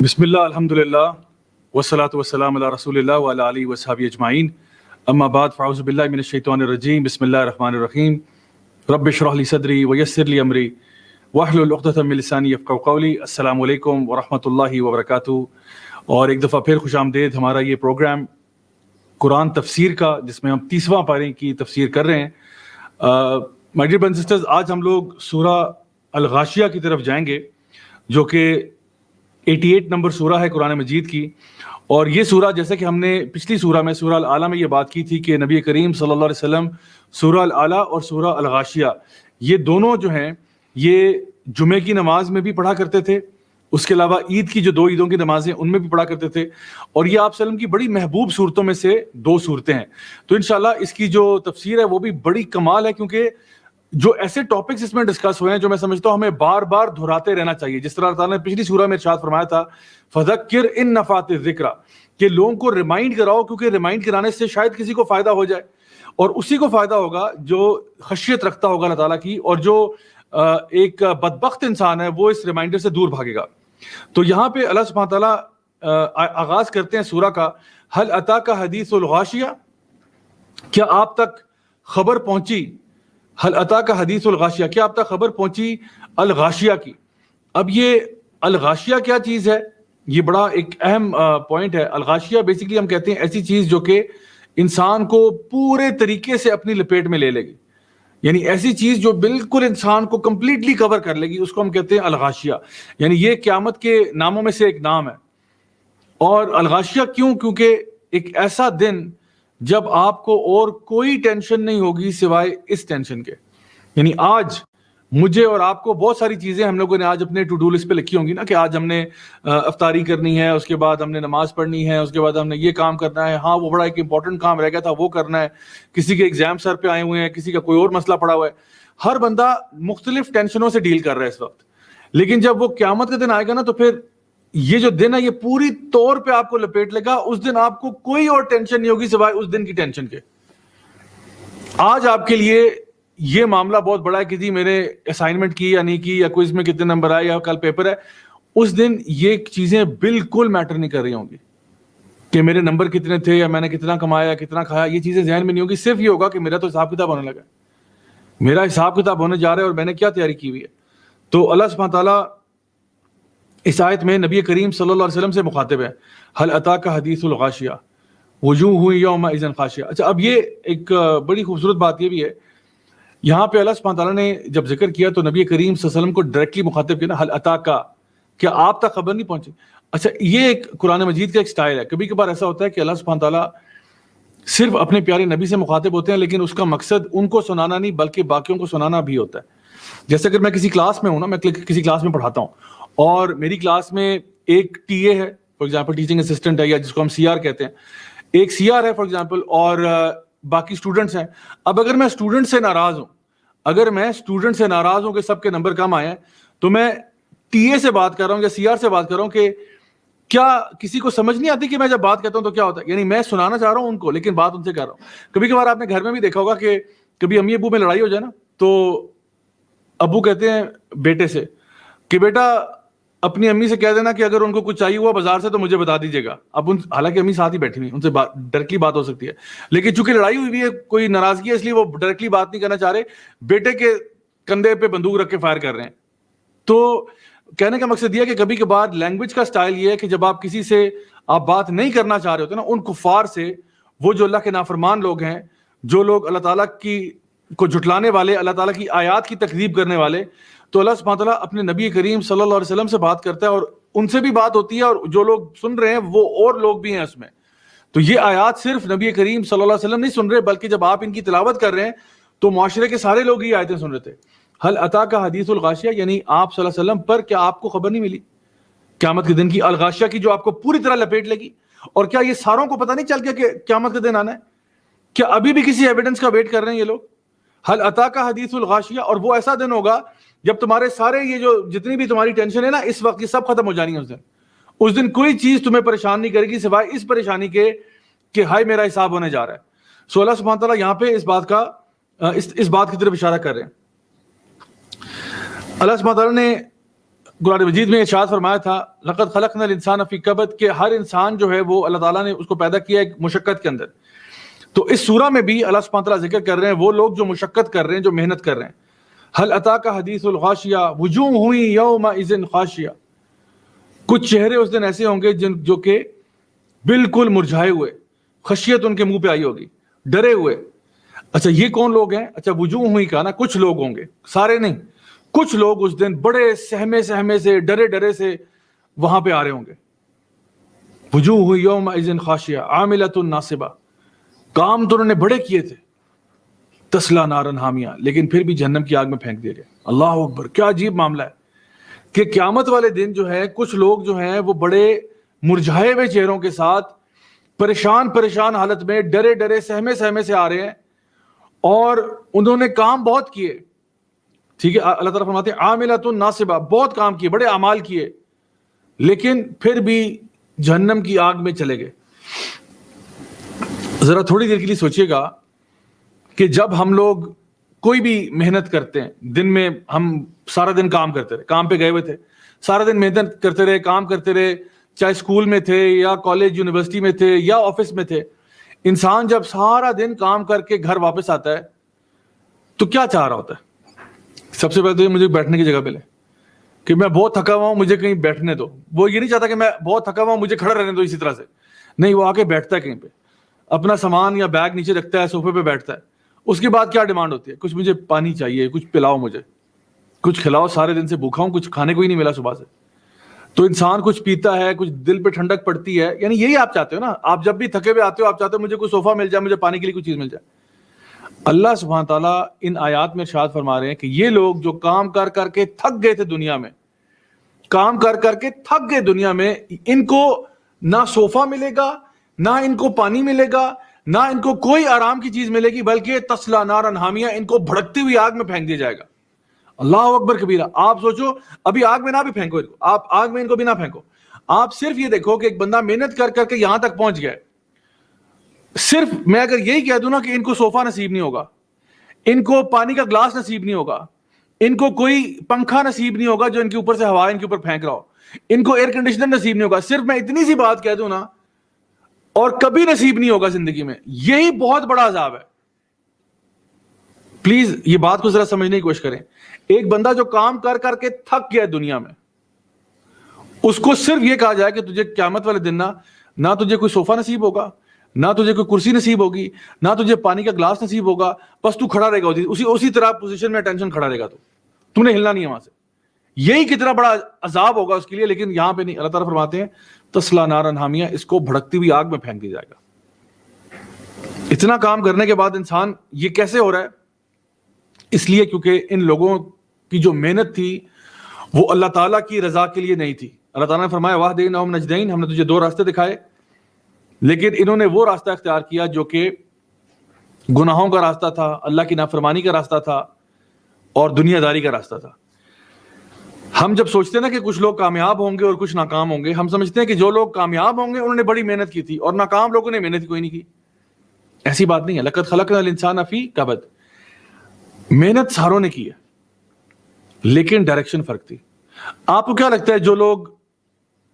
بسم اللہ الحمد للہ والصلاۃ والسلام علی رسول اللہ وعلی آلہ وصحبہ اجمعین، اما بعد فاعوذ باللہ من الشیطان الرجیم، بسم اللہ الرحمن الرحیم۔ رب اشرح لی صدری ویسر لی امری واحلل عقدۃ من لسانی یفقہوا قولی۔ السلام علیکم ورحمۃ اللہ وبرکاتہ۔ اور ایک دفعہ پھر خوش آمدید ہمارا یہ پروگرام قرآن تفسیر کا، جس میں ہم 30واں پارے کی تفسیر کر رہے ہیں۔ مائی ڈیئر برادرز اینڈ سسٹرز، آج ہم لوگ سورہ الغاشیہ کی طرف جائیں گے، جو کہ 88 نمبر سورہ ہے قرآن مجید کی۔ اور یہ سورہ، جیسے کہ ہم نے پچھلی سورہ میں سورہ الاعلیٰ میں یہ بات کی تھی کہ نبی کریم صلی اللہ علیہ وسلم سورہ الاعلیٰ اور سورہ الغاشیہ یہ دونوں جو ہیں یہ جمعے کی نماز میں بھی پڑھا کرتے تھے، اس کے علاوہ عید کی جو 2 عیدوں کی نمازیں ان میں بھی پڑھا کرتے تھے، اور یہ آپ وسلم کی بڑی محبوب صورتوں میں سے 2 صورتیں ہیں۔ تو انشاءاللہ اس کی جو تفسیر ہے وہ بھی بڑی کمال ہے، کیونکہ جو ایسے ٹاپکس اس میں ڈسکس ہوئے ہیں جو میں سمجھتا ہوں ہمیں بار بار دہراتے رہنا چاہیے۔ جس طرح اللہ تعالیٰ نے پچھلی سورہ میں ارشاد فرمایا تھا فذکر ان نفعت الذکر، کہ لوگوں کو ریمائنڈ کراؤ، کیونکہ ریمائنڈ کرانے سے شاید کسی کو فائدہ ہو جائے، اور اسی کو فائدہ ہوگا جو خشیت رکھتا ہوگا اللہ تعالیٰ کی، اور جو ایک بدبخت انسان ہے وہ اس ریمائنڈر سے دور بھاگے گا۔ تو یہاں پہ اللہ سبحانہ تعالیٰ آغاز کرتے ہیں سورہ کا، هل اتاک حدیث الغاشیہ، کیا آپ تک خبر پہنچی، هل اتاک حدیث الغاشیہ، کیا آپ تک خبر پہنچی الغاشیہ کی۔ اب یہ الغاشیہ کیا چیز ہے، یہ بڑا ایک اہم پوائنٹ ہے۔ الغاشیہ بیسیکلی ہم کہتے ہیں ایسی چیز جو کہ انسان کو پورے طریقے سے اپنی لپیٹ میں لے لے گی، یعنی ایسی چیز جو بالکل انسان کو کمپلیٹلی کور کر لے گی، اس کو ہم کہتے ہیں الغاشیہ۔ یعنی یہ قیامت کے ناموں میں سے ایک نام ہے۔ اور الغاشیہ کیوں؟ کیونکہ ایک ایسا دن جب آپ کو اور کوئی ٹینشن نہیں ہوگی سوائے اس ٹینشن کے۔ یعنی آج مجھے اور آپ کو بہت ساری چیزیں ہم لوگوں نے آج اپنے ٹو ڈو لسٹ پہ لکھی ہوں گی نا، کہ آج ہم نے افطاری کرنی ہے، اس کے بعد ہم نے نماز پڑھنی ہے، اس کے بعد ہم نے یہ کام کرنا ہے، ہاں وہ بڑا ایک امپورٹنٹ کام رہ گیا تھا وہ کرنا ہے، کسی کے ایگزام سر پہ آئے ہوئے ہیں، کسی کا کوئی اور مسئلہ پڑا ہوا ہے۔ ہر بندہ مختلف ٹینشنوں سے ڈیل کر رہا ہے اس وقت، لیکن جب وہ قیامت کا دن آئے گا نا، تو پھر یہ جو دن ہے یہ پوری طور پہ آپ کو لپیٹ لے گا۔ اس دن آپ کو کوئی اور ٹینشن نہیں ہوگی سوائے اس دن کی ٹینشن کے۔ آج آپ کے لیے یہ معاملہ بہت بڑا ہے کہ جی میں نے اسائنمنٹ کی یا نہیں کی، یا کوئز میں کتنے نمبر آئے، یا کل پیپر ہے۔ اس دن یہ چیزیں بالکل میٹر نہیں کر رہی ہوں گی کہ میرے نمبر کتنے تھے، یا میں نے کتنا کمایا، کتنا کھایا، یہ چیزیں ذہن میں نہیں ہوگی۔ صرف یہ ہوگا کہ میرا تو حساب کتاب ہونے لگا، میرا حساب کتاب ہونے جا رہا ہے، اور میں نے کیا تیاری کی ہوئی ہے۔ تو اللہ سبحانہ تعالیٰ اس آیت میں نبی کریم صلی اللہ علیہ وسلم سے مخاطب ہے، هل اتاک حدیث الغاشیہ وجوہ یومئذ خاشعہ۔ اچھا، اب یہ ایک بڑی خوبصورت بات یہ بھی ہے، یہاں پہ اللہ سبحانہ تعالیٰ نے جب ذکر کیا تو نبی کریم صلی اللہ علیہ وسلم کو ڈائریکٹلی مخاطب کیا نا، هل اتاک، کیا آپ تک خبر نہیں پہنچی۔ اچھا، یہ ایک قرآن مجید کا ایک سٹائل ہے۔ کبھی کبھار ایسا ہوتا ہے کہ اللہ سبحانہ تعالیٰ صرف اپنے پیارے نبی سے مخاطب ہوتے ہیں، لیکن اس کا مقصد ان کو سنانا نہیں بلکہ باقیوں کو سنانا بھی ہوتا ہے۔ جیسے اگر میں کسی کلاس میں ہوں نا، میں کسی کلاس میں پڑھاتا ہوں، اور میری کلاس میں ایک ٹی اے ہے، فار ایگزامپل ٹیچنگ اسسٹنٹ ہے، یا جس کو ہم سی آر کہتے ہیں، ایک سی آر ہے فار ایگزامپل، اور باقی اسٹوڈنٹس ہیں۔ اب اگر میں اسٹوڈنٹ سے ناراض ہوں کہ سب کے نمبر کم آئے ہیں، تو میں ٹی اے سے بات کر رہا ہوں یا سی آر سے بات کر رہا ہوں کہ کیا کسی کو سمجھ نہیں آتی کہ میں جب بات کرتا ہوں تو کیا ہوتا ہے؟ یعنی میں سنانا چاہ رہا ہوں ان کو، لیکن بات ان سے کر رہا ہوں۔ کبھی کبھار آپ نے گھر میں بھی دیکھا ہوگا کہ کبھی امی ابو میں لڑائی ہو جائے نا، تو ابو کہتے ہیں بیٹے سے کہ بیٹا اپنی امی سے کہہ دینا کہ اگر ان کو کچھ چاہیے ہوا بازار سے تو مجھے بتا دیجیے گا۔ اب حالانکہ امی ساتھ ہی بیٹھی ہوئی، ان سے ڈائریکٹلی بات ہو سکتی ہے، لیکن چونکہ لڑائی ہوئی ہے، کوئی ناراضگی ہے، اس لیے وہ ڈائریکٹلی بات نہیں کرنا چاہ رہے، بیٹے کے کندھے پہ بندوق رکھ کے فائر کر رہے ہیں۔ تو کہنے کا مقصد یہ ہے کہ کبھی کبھار لینگویج کا سٹائل یہ ہے کہ جب آپ کسی سے آپ بات نہیں کرنا چاہ رہے ہوتے نا، ان کفار سے، وہ جو اللہ کے نافرمان لوگ ہیں، جو لوگ اللہ تعالیٰ کی کو جھٹلانے والے، اللہ تعالیٰ کی آیات کی تکذیب کرنے والے، تو اللہ سبحانہ تعالیٰ اپنے نبی کریم صلی اللہ علیہ وسلم سے بات کرتا ہے، اور ان سے بھی بات ہوتی ہے، اور جو لوگ سن رہے ہیں وہ اور لوگ بھی ہیں اس میں۔ تو یہ آیات صرف نبی کریم صلی اللہ علیہ وسلم نہیں سن رہے، بلکہ جب آپ ان کی تلاوت کر رہے ہیں تو معاشرے کے سارے لوگ یہ آیتیں سن رہے تھے۔ هل اتاک حدیث الغاشیہ، یعنی آپ صلی اللہ علیہ وسلم پر کیا آپ کو خبر نہیں ملی قیامت کے دن کی، الغاشیہ کی، جو آپ کو پوری طرح لپیٹ لے گی؟ اور کیا یہ ساروں کو پتہ نہیں چل گیا کہ قیامت کا دن آنا ہے؟ کیا ابھی بھی کسی ایویڈنس کا ویٹ کر رہے ہیں یہ لوگ؟ هل اتاک حدیث الغاشیہ، اور وہ ایسا دن ہوگا جب تمہارے سارے یہ جو جتنی بھی تمہاری ٹینشن ہے نا اس وقت، یہ سب ختم ہو جانی ہے اس دن کوئی چیز تمہیں پریشان نہیں کرے گی سوائے اس پریشانی کے کہ ہائے میرا حساب ہونے جا رہا ہے۔ سو اللہ سبحانہ تعالیٰ یہاں پہ اس بات کی طرف اشارہ کر رہے ہیں۔ اللہ سبحانہ تعالیٰ نے قرآن مجید میں ارشاد فرمایا تھا لقد خلقنا الانسان فی کبد، کہ ہر انسان جو ہے وہ اللہ تعالیٰ نے اس کو پیدا کیا ایک مشقت کے اندر. تو اس سورہ میں بھی اللہ سبحانہ تعالیٰ ذکر کر رہے ہیں وہ لوگ جو مشقت کر رہے ہیں، جو محنت کر رہے ہیں. هل اتاک حدیث الغاشیہ وجوہ یومئذ خاشیہ، کچھ چہرے اس دن ایسے ہوں گے جو کہ بالکل مرجھائے ہوئے، خشیت ان کے منہ پہ آئی ہوگی، ڈرے ہوئے. اچھا یہ کون لوگ ہیں؟ اچھا وجوہ ہوئی کہا نا، کچھ لوگ ہوں گے، سارے نہیں. کچھ لوگ اس دن بڑے سہمے سے ڈرے سے وہاں پہ آ رہے ہوں گے. وجوہ یومئذ خاشیہ عاملۃ ناصبہ، کام تو انہوں نے بڑے کیے تھے، تسلا نارن حامیہ، لیکن پھر بھی جہنم کی آگ میں پھینک دیے گئے. اللہ اکبر، کیا عجیب معاملہ ہے کہ قیامت والے دن جو ہے کچھ لوگ جو ہیں وہ بڑے مرجھائے ہوئے چہروں کے ساتھ پریشان حالت میں ڈرے سہمے سے آ رہے ہیں، اور انہوں نے کام بہت کیے. ٹھیک ہے، اللہ تعالیٰ فرماتے ہیں عاملۃ ناصبہ، بہت کام کیے، بڑے اعمال کیے، لیکن پھر بھی جہنم کی آگ میں چلے گئے. ذرا تھوڑی دیر کے لیے سوچئے گا کہ جب ہم لوگ کوئی بھی محنت کرتے ہیں، دن میں ہم سارا دن کام کرتے رہے، کام پہ گئے ہوئے تھے، سارا دن محنت کرتے رہے، کام کرتے رہے، چاہے اسکول میں تھے یا کالج یونیورسٹی میں تھے یا آفس میں تھے. انسان جب سارا دن کام کر کے گھر واپس آتا ہے تو کیا چاہ رہا ہوتا ہے؟ سب سے پہلے تو مجھے بیٹھنے کی جگہ پہ لے، کہ میں بہت تھکا ہوا ہوں، مجھے کہیں بیٹھنے دو. وہ یہ نہیں چاہتا کہ میں بہت تھکا ہوا ہوں مجھے کھڑا رہنے دو اسی طرح سے، نہیں، وہ آ کے بیٹھتا ہے کہیں پہ، اپنا سامان یا بیگ نیچے رکھتا ہے، صوفے پہ بیٹھتا ہے. اس کے بعد کیا ڈیمانڈ ہوتی ہے؟ کچھ مجھے پانی چاہیے، کچھ پلاؤ، مجھے کچھ کھلاؤ، سارے دن سے بھوکا ہوں، کچھ کھانے کو ہی نہیں ملا صبح سے. تو انسان کچھ پیتا ہے، کچھ دل پہ ٹھنڈک پڑتی ہے. یعنی یہی آپ چاہتے ہو نا، آپ جب بھی تھکے ہوئے آتے ہو آپ چاہتے ہو مجھے کوئی صوفہ مل جائے، مجھے پانی کے لیے کوئی چیز مل جائے. اللہ سبحانہ تعالیٰ ان آیات میں ارشاد فرما رہے ہیں کہ یہ لوگ جو کام کر کے تھک گئے تھے دنیا میں، کام کر کے تھک گئے دنیا میں، ان کو نہ صوفہ ملے گا، نہ ان کو پانی ملے گا، نہ ان کو کوئی آرام کی چیز ملے گی، بلکہ تسلا نارن حامیہ، ان کو بھڑکتی ہوئی آگ میں پھینک دیا جائے گا. اللہ اکبر کبیرہ. آپ سوچو، ابھی آگ میں نہ بھی پھینکو ان کو، آپ آگ میں ان کو بھی نہ پھینکو، آپ صرف یہ دیکھو کہ ایک بندہ محنت کر کے یہاں تک پہنچ گیا ہے. صرف میں اگر یہی کہہ دوں نا کہ ان کو صوفہ نصیب نہیں ہوگا، ان کو پانی کا گلاس نصیب نہیں ہوگا، ان کو کوئی پنکھا نصیب نہیں ہوگا جو ان کے اوپر سے ہوا ان کے اوپر پھینک رہا ہو، ان کو ایئر کنڈیشنر نصیب نہیں ہوگا، صرف میں اتنی سی بات کہہ دوں نا، اور کبھی نصیب نہیں ہوگا زندگی میں، یہی بہت بڑا عذاب ہے. پلیز یہ بات کو ذرا سمجھنے کی کوشش کریں. ایک بندہ جو کام کر کے تھک گیا دنیا میں، اس کو صرف یہ کہا جائے کہ تجھے قیامت والے دن نہ تجھے کوئی صوفہ نصیب ہوگا، نہ تجھے کوئی کرسی نصیب ہوگی، نہ تجھے پانی کا گلاس نصیب ہوگا، بس تو کھڑا رہے گا اسی طرح پوزیشن میں، ٹینشن کھڑا رہے گا، تو نے ہلنا نہیں ہے وہاں سے. یہی کتنا بڑا عذاب ہوگا اس کے لیے. لیکن یہاں پہ نہیں، اللہ تعالیٰ فرماتے ہیں تسلا نارن حامیہ، اس کو بھڑکتی ہوئی آگ میں پھینک دیا جائے گا. اتنا کام کرنے کے بعد انسان یہ کیسے ہو رہا ہے؟ اس لیے کیونکہ ان لوگوں کی جو محنت تھی وہ اللہ تعالیٰ کی رضا کے لیے نہیں تھی. اللہ تعالیٰ نے فرمایا وَهَدَيْنَاهُمْ نَجْدَيْنِ، ہم نے تجھے دو راستے دکھائے، لیکن انہوں نے وہ راستہ اختیار کیا جو کہ گناہوں کا راستہ تھا، اللہ کی نافرمانی کا راستہ تھا اور دنیا داری کا راستہ تھا. ہم جب سوچتے ہیں نا کہ کچھ لوگ کامیاب ہوں گے اور کچھ ناکام ہوں گے، ہم سمجھتے ہیں کہ جو لوگ کامیاب ہوں گے انہوں نے بڑی محنت کی تھی اور ناکام لوگوں نے محنت کوئی نہیں کی. ایسی بات نہیں ہے. لَقَدْ خَلَقْنَا الْإِنسَانَ فِي كَبَدٍ، محنت ساروں نے کی ہے لیکن ڈائریکشن فرق تھی. آپ کو کیا لگتا ہے جو لوگ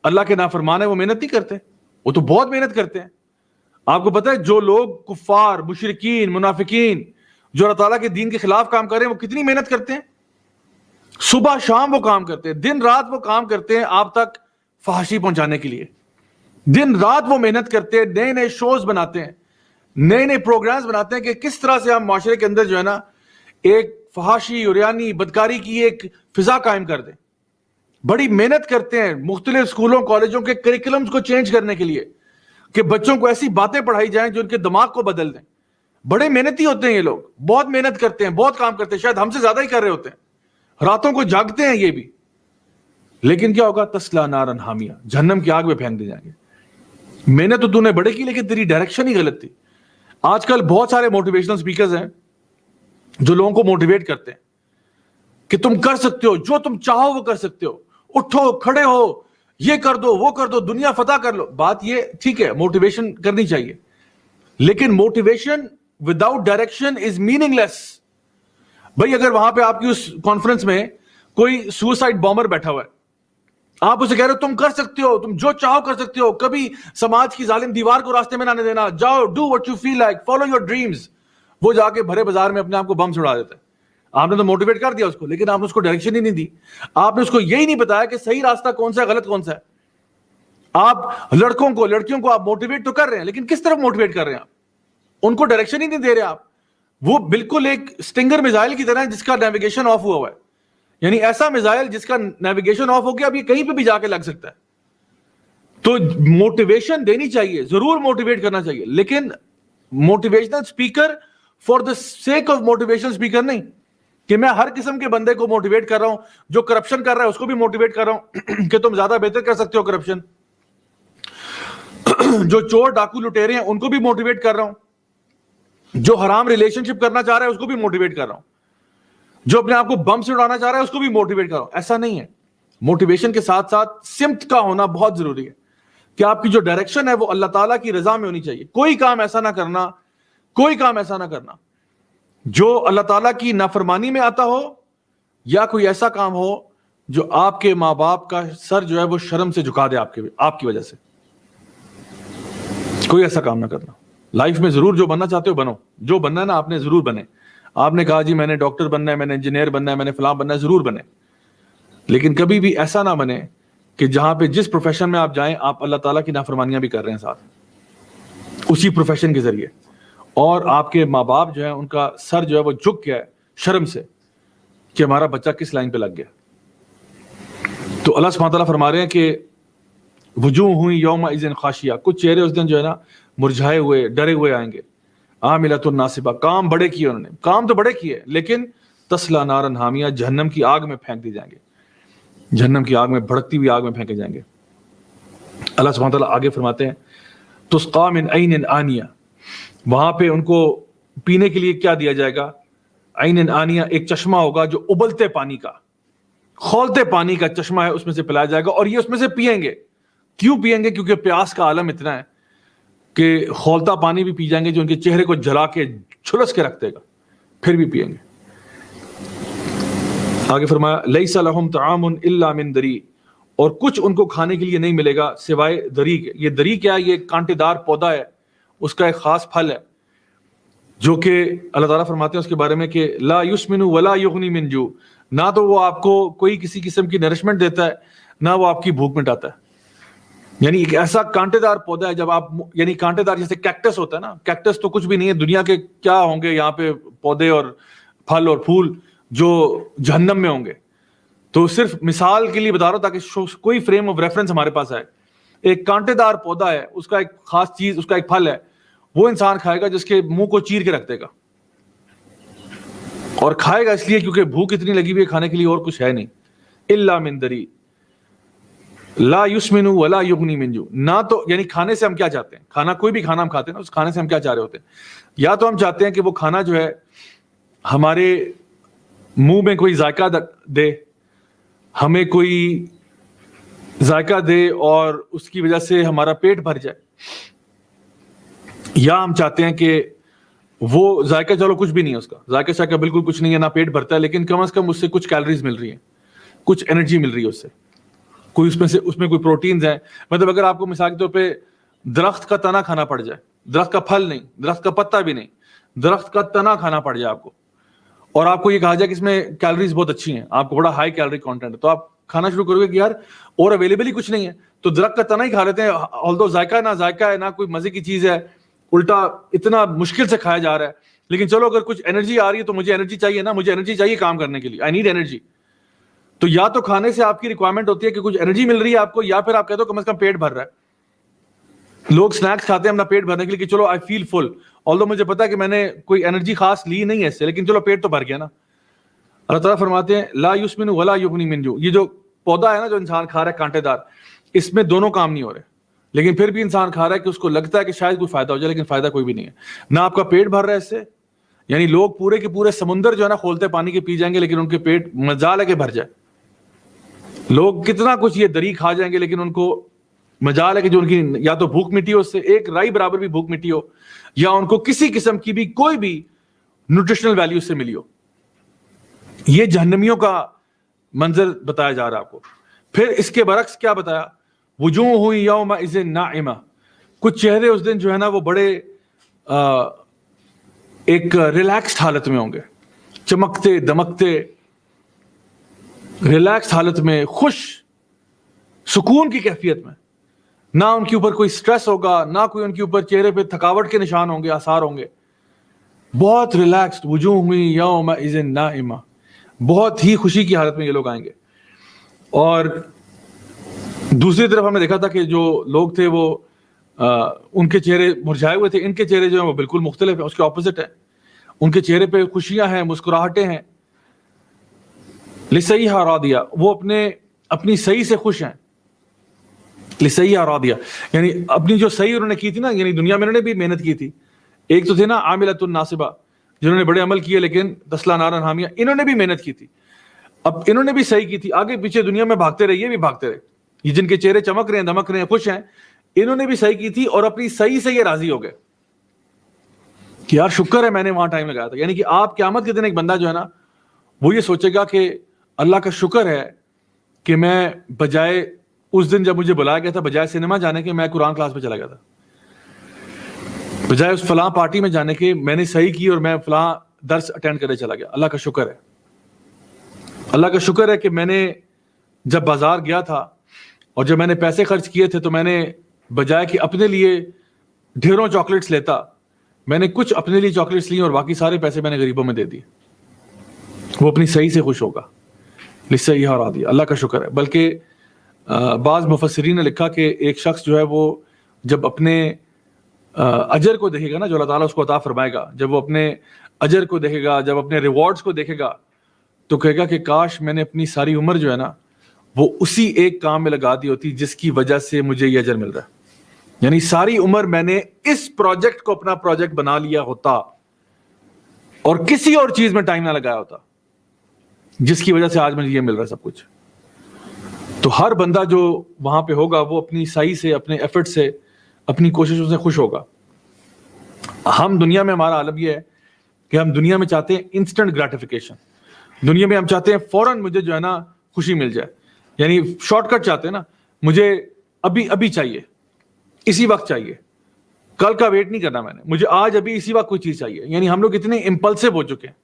اللہ کے نافرمان ہیں وہ محنت نہیں کرتے؟ وہ تو بہت محنت کرتے ہیں. آپ کو پتا ہے جو لوگ کفار، مشرکین، منافقین جو اللہ تعالیٰ کے دین کے خلاف کام کر رہے ہیں وہ کتنی محنت کرتے ہیں؟ صبح شام وہ کام کرتے ہیں، دن رات وہ کام کرتے ہیں آپ تک فحاشی پہنچانے کے لیے. دن رات وہ محنت کرتے ہیں، نئے نئے شوز بناتے ہیں، نئے نئے پروگرامز بناتے ہیں کہ کس طرح سے ہم معاشرے کے اندر جو ہے نا ایک فحاشی، عریانی، بدکاری کی ایک فضا قائم کر دیں. بڑی محنت کرتے ہیں مختلف اسکولوں کالجوں کے کریکولمز کو چینج کرنے کے لیے کہ بچوں کو ایسی باتیں پڑھائی جائیں جو ان کے دماغ کو بدل دیں. بڑے محنتی ہوتے ہیں یہ لوگ، بہت محنت کرتے ہیں، بہت کام کرتے ہیں، شاید ہم سے زیادہ ہی کر رہے ہوتے ہیں، راتوں کو جاگتے ہیں یہ بھی. لیکن کیا ہوگا؟ تسلا نارن حامیہ، جہنم کی آگ میں پھینک دے جائیں گے. محنت تو نے بڑے کی لیکن تیری ڈائریکشن ہی غلط تھی. آج کل بہت سارے موٹیویشنل اسپیکرز ہیں جو لوگوں کو موٹیویٹ کرتے ہیں کہ تم کر سکتے ہو، جو تم چاہو وہ کر سکتے ہو، اٹھو، کھڑے ہو، یہ کر دو، وہ کر دو، دنیا فتح کر لو. بات یہ ٹھیک ہے، موٹیویشن کرنی چاہیے، لیکن motivation without direction is meaningless. بھائی اگر وہاں پہ آپ کی اس کانفرنس میں کوئی سوسائڈ بامبر بیٹھا ہوا ہے آپ اسے کہہ رہے ہو تم کر سکتے ہو, تم جو چاہو کر سکتے ہو, کبھی سماج کی ظالم دیوار کو راستے میں نہ آنے دینا, جاؤ do what you feel like, follow your dreams. وہ جا کے بھرے بازار میں اپنے آپ کو بم چھڑا دیتا ہے. آپ نے تو موٹیویٹ کر دیا اس کو, لیکن آپ نے اس کو ڈائریکشن ہی نہیں دی. آپ نے اس کو یہی نہیں بتایا کہ صحیح راستہ کون سا ہے, غلط کون سا ہے. آپ لڑکیوں کو آپ موٹیویٹ تو کر رہے ہیں, لیکن کس طرف موٹیویٹ کر رہے ہیں آپ, ان کو ڈائریکشن ہی نہیں دے رہے آپ. وہ بالکل ایک اسٹنگر میزائل کی طرح ہے جس کا نیویگیشن آف ہوا ہے. یعنی ایسا میزائل جس کا نیویگیشن آف ہو گیا, اب یہ کہیں پہ بھی جا کے لگ سکتا ہے. تو موٹیویشن دینی چاہیے, ضرور موٹیویٹ کرنا چاہیے, لیکن motivational speaker for the sake of motivational speaker نہیں, کہ میں ہر قسم کے بندے کو موٹیویٹ کر رہا ہوں. جو کرپشن کر رہا ہے اس کو بھی موٹیویٹ کر رہا ہوں کہ تم زیادہ بہتر کر سکتے ہو کرپشن. جو چور ڈاکو لٹیرے ہیں ان کو بھی موٹیویٹ کر رہا ہوں. جو حرام ریلیشن شپ کرنا چاہ رہا ہے اس کو بھی موٹیویٹ کر رہا ہوں. جو اپنے آپ کو بم سے اڑانا چاہ رہا ہے اس کو بھی موٹیویٹ کر رہا ہوں. ایسا نہیں ہے. موٹیویشن کے ساتھ ساتھ سمت کا ہونا بہت ضروری ہے, کہ آپ کی جو ڈائریکشن ہے وہ اللہ تعالیٰ کی رضا میں ہونی چاہیے. کوئی کام ایسا نہ کرنا جو اللہ تعالیٰ کی نافرمانی میں آتا ہو, یا کوئی ایسا کام ہو جو آپ کے ماں باپ کا سر جو ہے وہ شرم سے جھکا دے آپ کی وجہ سے. کوئی ایسا کام نہ کرنا. لائف میں ضرور جو بننا چاہتے ہو بنو, جو بننا ہے نا آپ نے ضرور بنے. آپ نے کہا جی میں نے ڈاکٹر بننا ہے, میں نے انجینئر بننا ہے, میں نے فلاں بننا ہے, ضرور بنے. لیکن کبھی بھی ایسا نہ بنے کہ جہاں پہ جس پروفیشن میں آپ جائیں آپ اللہ تعالیٰ کی نافرمانیاں بھی کر رہے ہیں ساتھ اسی پروفیشن کے ذریعے, اور آپ کے ماں باپ جو ہیں ان کا سر جو ہے وہ جھک گیا ہے شرم سے کہ ہمارا بچہ کس لائن پہ لگ گیا. تو اللہ سبحانہ تعالیٰ فرما رہے ہیں کہ وجوہ ہوئی یوم اذن خاشیہ, کچھ چہرے اس دن جو ہے نا مرجھائے ہوئے ڈرے ہوئے آئیں گے. عاملۃ ناصبہ, کام بڑے کیے انہوں نے, کام تو بڑے کیے لیکن تصلی نارا حامیہ, جہنم کی آگ میں پھینک دی جائیں گے, جہنم کی آگ میں بھڑکتی ہوئی آگ میں پھینکے جائیں گے. اللہ سبحانہ تعالیٰ آگے فرماتے ہیں تسقا من عین آنیہ, وہاں پہ ان کو پینے کے لیے کیا دیا جائے گا؟ عین آنیہ, ایک چشمہ ہوگا جو ابلتے پانی کا, کھولتے پانی کا چشمہ ہے, اس میں سے پلایا جائے گا اور یہ اس میں سے پئیں گے. کیوں پئیں گے؟ کیونکہ پیاس کا عالم اتنا ہے کہ کھولتا پانی بھی پی جائیں گے جو ان کے چہرے کو جلا کے جھلس کے رکھ دے گا, پھر بھی پئیں گے. آگے فرمایا لیس لہم طعام الا من دری, اور کچھ ان کو کھانے کے لیے نہیں ملے گا سوائے دری کے. یہ دری کیا ہے؟ یہ کانٹے دار پودا ہے, اس کا ایک خاص پھل ہے جو کہ اللہ تعالیٰ فرماتے ہیں اس کے بارے میں کہ لا یسمن ولا یغنی من جوع, نہ تو وہ آپ کو کوئی کسی قسم کی نرشمنٹ دیتا ہے نہ وہ آپ کی بھوک مٹاتا ہے. یعنی ایک ایسا کانٹے دار پودا ہے, جب آپ یعنی کانٹے دار جیسے کیکٹس ہوتا ہے نا, کیکٹس تو کچھ بھی نہیں ہے دنیا کے, کیا ہوں گے یہاں پہ پودے اور پھل اور پھول جو جہنم میں ہوں گے. تو صرف مثال کے لیے بتا رہا ہوں تاکہ کوئی فریم آف ریفرنس ہمارے پاس آئے. ایک کانٹے دار پودا ہے, اس کا ایک خاص چیز, اس کا ایک پھل ہے, وہ انسان کھائے گا جس کے منہ کو چیر کے رکھ دے گا, اور کھائے گا اس لیے کیونکہ بھوک اتنی لگی ہوئی ہے کھانے کے لیے اور کچھ ہے نہیں. الا من دری لا یسمن ولا یغنی من جوع, نہ تو یعنی کھانے سے ہم کیا چاہتے ہیں, کھانا کوئی بھی کھانا ہم کھاتے ہیں نا, اس کھانے سے ہم کیا چاہ رہے ہوتے ہیں؟ یا تو ہم چاہتے ہیں کہ وہ کھانا جو ہے ہمارے منہ میں کوئی ذائقہ دے, ہمیں کوئی ذائقہ دے اور اس کی وجہ سے ہمارا پیٹ بھر جائے, یا ہم چاہتے ہیں کہ وہ ذائقہ چلو کچھ بھی نہیں ہے, اس کا ذائقہ شائقہ بالکل کچھ نہیں ہے, نہ پیٹ بھرتا ہے, لیکن کم از کم اس سے کچھ کیلریز مل رہی ہیں, کچھ انرجی مل رہی ہے اس سے, کوئی اس میں کوئی پروٹینز ہیں. مطلب اگر آپ کو مثال کے طور پہ درخت کا تنا کھانا پڑ جائے, درخت کا پھل نہیں, درخت کا پتا بھی نہیں, درخت کا تنا کھانا پڑ جائے آپ کو, اور آپ کو یہ کہا جائے کہ اس میں کیلریز بہت اچھی ہیں, آپ کو بڑا ہائی کیلری کانٹینٹ ہے, تو آپ کھانا شروع کرو گے کہ یار اور اویلیبل ہی کچھ نہیں ہے, تو درخت کا تنا ہی کھا لیتے ہیں, آلدو ذائقہ نہ ذائقہ ہے, نہ کوئی مزے کی چیز ہے, الٹا اتنا مشکل سے کھایا جا رہا ہے. لیکن چلو اگر کچھ انرجی آ رہی ہے تو مجھے انرجی چاہیے نا, مجھے انرجی چاہیے کام کرنے کے لیے, آئی نیڈ انرجی. تو یا تو کھانے سے آپ کی ریکوائرمنٹ ہوتی ہے کہ کچھ انرجی مل رہی ہے آپ کو, یا پھر آپ کہتے ہو کم از کم پیٹ بھر رہا ہے. لوگ سنیکس کھاتے ہیں اپنا پیٹ بھرنے کے لیے کہ چلو آئی فیل فل, آلدو مجھے پتا ہے کہ میں نے کوئی انرجی خاص لی نہیں ہے اس سے, لیکن چلو پیٹ تو بھر گیا نا. اللہ تعالیٰ فرماتے ہیں لا یسمن ولا یغنی من جوع, یہ جو پودا ہے نا جو انسان کھا رہا ہے کانٹے دار, اس میں دونوں کام نہیں ہو رہے, لیکن پھر بھی انسان کھا رہا ہے کہ اس کو لگتا ہے کہ شاید کوئی فائدہ ہو جائے, لیکن فائدہ کوئی بھی نہیں ہے. نہ آپ کا پیٹ بھر رہا ہے اس سے, یعنی لوگ پورے کے پورے سمندر جو ہے نا کھولتے پانی کے پی جائیں گے, لیکن ان کے پیٹ مجال ہے کہ بھر جائے. لوگ کتنا کچھ یہ دری کھا جائیں گے, لیکن ان کو مجال ہے کہ جو ان کی یا تو بھوک مٹی ہو, اس سے ایک رائی برابر بھی بھوک مٹی ہو, یا ان کو کسی قسم کی بھی کوئی بھی نیوٹریشنل ویلیو سے ملی ہو. یہ جہنمیوں کا منظر بتایا جا رہا ہے آپ کو. پھر اس کے برعکس کیا بتایا؟ وجوہ یومئذ ناعمہ، کچھ چہرے اس دن جو ہے نا وہ بڑے ایک ریلیکسڈ حالت میں ہوں گے، چمکتے دمکتے، ریلیکس حالت میں، خوش سکون کی کیفیت میں، نہ ان کے اوپر کوئی سٹریس ہوگا، نہ کوئی ان کے اوپر چہرے پہ تھکاوٹ کے نشان ہوں گے، آثار ہوں گے، بہت ریلیکسڈ، وجوہ یومئذ ناعمہ، بہت ہی خوشی کی حالت میں یہ لوگ آئیں گے۔ اور دوسری طرف ہم نے دیکھا تھا کہ جو لوگ تھے وہ ان کے چہرے مرجھائے ہوئے تھے، ان کے چہرے جو ہیں وہ بالکل مختلف ہیں، اس کے اپوزٹ ہیں، ان کے چہرے پہ خوشیاں ہیں، مسکراہٹیں ہیں، لسیحا راضیہ، وہ اپنی صحیح سے خوش ہیں، لسیحا راضیہ، یعنی اپنی جو صحیح انہوں نے کی تھی نا، یعنی دنیا میں انہوں نے بھی محنت کی تھی، ایک تو تھے نا عاملۃ ناصبہ جنہوں نے بڑے عمل کیے لیکن تصلیٰ نارا حامیہ، انہوں نے بھی محنت کی تھی، اب انہوں نے بھی صحیح کی تھی، آگے پیچھے دنیا میں بھاگتے رہے، یہ بھی بھاگتے رہے، یہ جن کے چہرے چمک رہے ہیں، دمک رہے ہیں، خوش ہیں، انہوں نے بھی صحیح کی تھی اور اپنی صحیح سے یہ راضی ہو گئے کہ یار شکر ہے میں نے وہاں ٹائم لگایا تھا۔ یعنی کہ آپ قیامت کے دن ایک بندہ جو ہے نا وہ یہ سوچے گا کہ اللہ کا شکر ہے کہ میں بجائے اس دن جب مجھے بلایا گیا تھا، بجائے سنیما جانے کے میں قرآن کلاس پہ چلا گیا تھا، بجائے اس فلاں پارٹی میں جانے کے میں نے صحیح کی اور میں فلاں درس اٹینڈ کرنے چلا گیا۔ اللہ کا شکر ہے، اللہ کا شکر ہے کہ میں نے جب بازار گیا تھا اور جب میں نے پیسے خرچ کیے تھے تو میں نے بجائے کہ اپنے لیے ڈھیروں چاکلیٹس لیتا، میں نے کچھ اپنے لیے چاکلیٹس لی اور باقی سارے پیسے میں نے غریبوں میں دے دیے۔ وہ اپنی صحیح سے خوش ہوگا، لسیحا راضیہ، اللہ کا شکر ہے۔ بلکہ بعض مفسرین نے لکھا کہ ایک شخص جو ہے وہ جب اپنے اجر کو دیکھے گا نا، جو اللہ تعالیٰ اس کو عطا فرمائے گا، جب وہ اپنے اجر کو دیکھے گا، جب اپنے ریوارڈز کو دیکھے گا تو کہے گا کہ کاش میں نے اپنی ساری عمر جو ہے نا وہ اسی ایک کام میں لگا دی ہوتی جس کی وجہ سے مجھے یہ اجر مل رہا ہے، یعنی ساری عمر میں نے اس پروجیکٹ کو اپنا پروجیکٹ بنا لیا ہوتا اور کسی اور چیز میں ٹائم نہ لگایا ہوتا جس کی وجہ سے آج مجھے یہ مل رہا ہے سب کچھ۔ تو ہر بندہ جو وہاں پہ ہوگا وہ اپنی صحیح سے، اپنے ایفرٹ سے، اپنی کوششوں سے خوش ہوگا۔ ہم دنیا میں ہمارا عالم یہ ہے کہ ہم دنیا میں چاہتے ہیں انسٹنٹ گریٹیفیکیشن، دنیا میں ہم چاہتے ہیں فوراً مجھے جو ہے نا خوشی مل جائے، یعنی شارٹ کٹ چاہتے ہیں نا، مجھے ابھی چاہیے، اسی وقت چاہیے، کل کا ویٹ نہیں کرنا میں نے، مجھے آج ابھی اسی وقت کوئی چیز چاہیے۔ یعنی ہم لوگ اتنے امپلسو ہو چکے ہیں،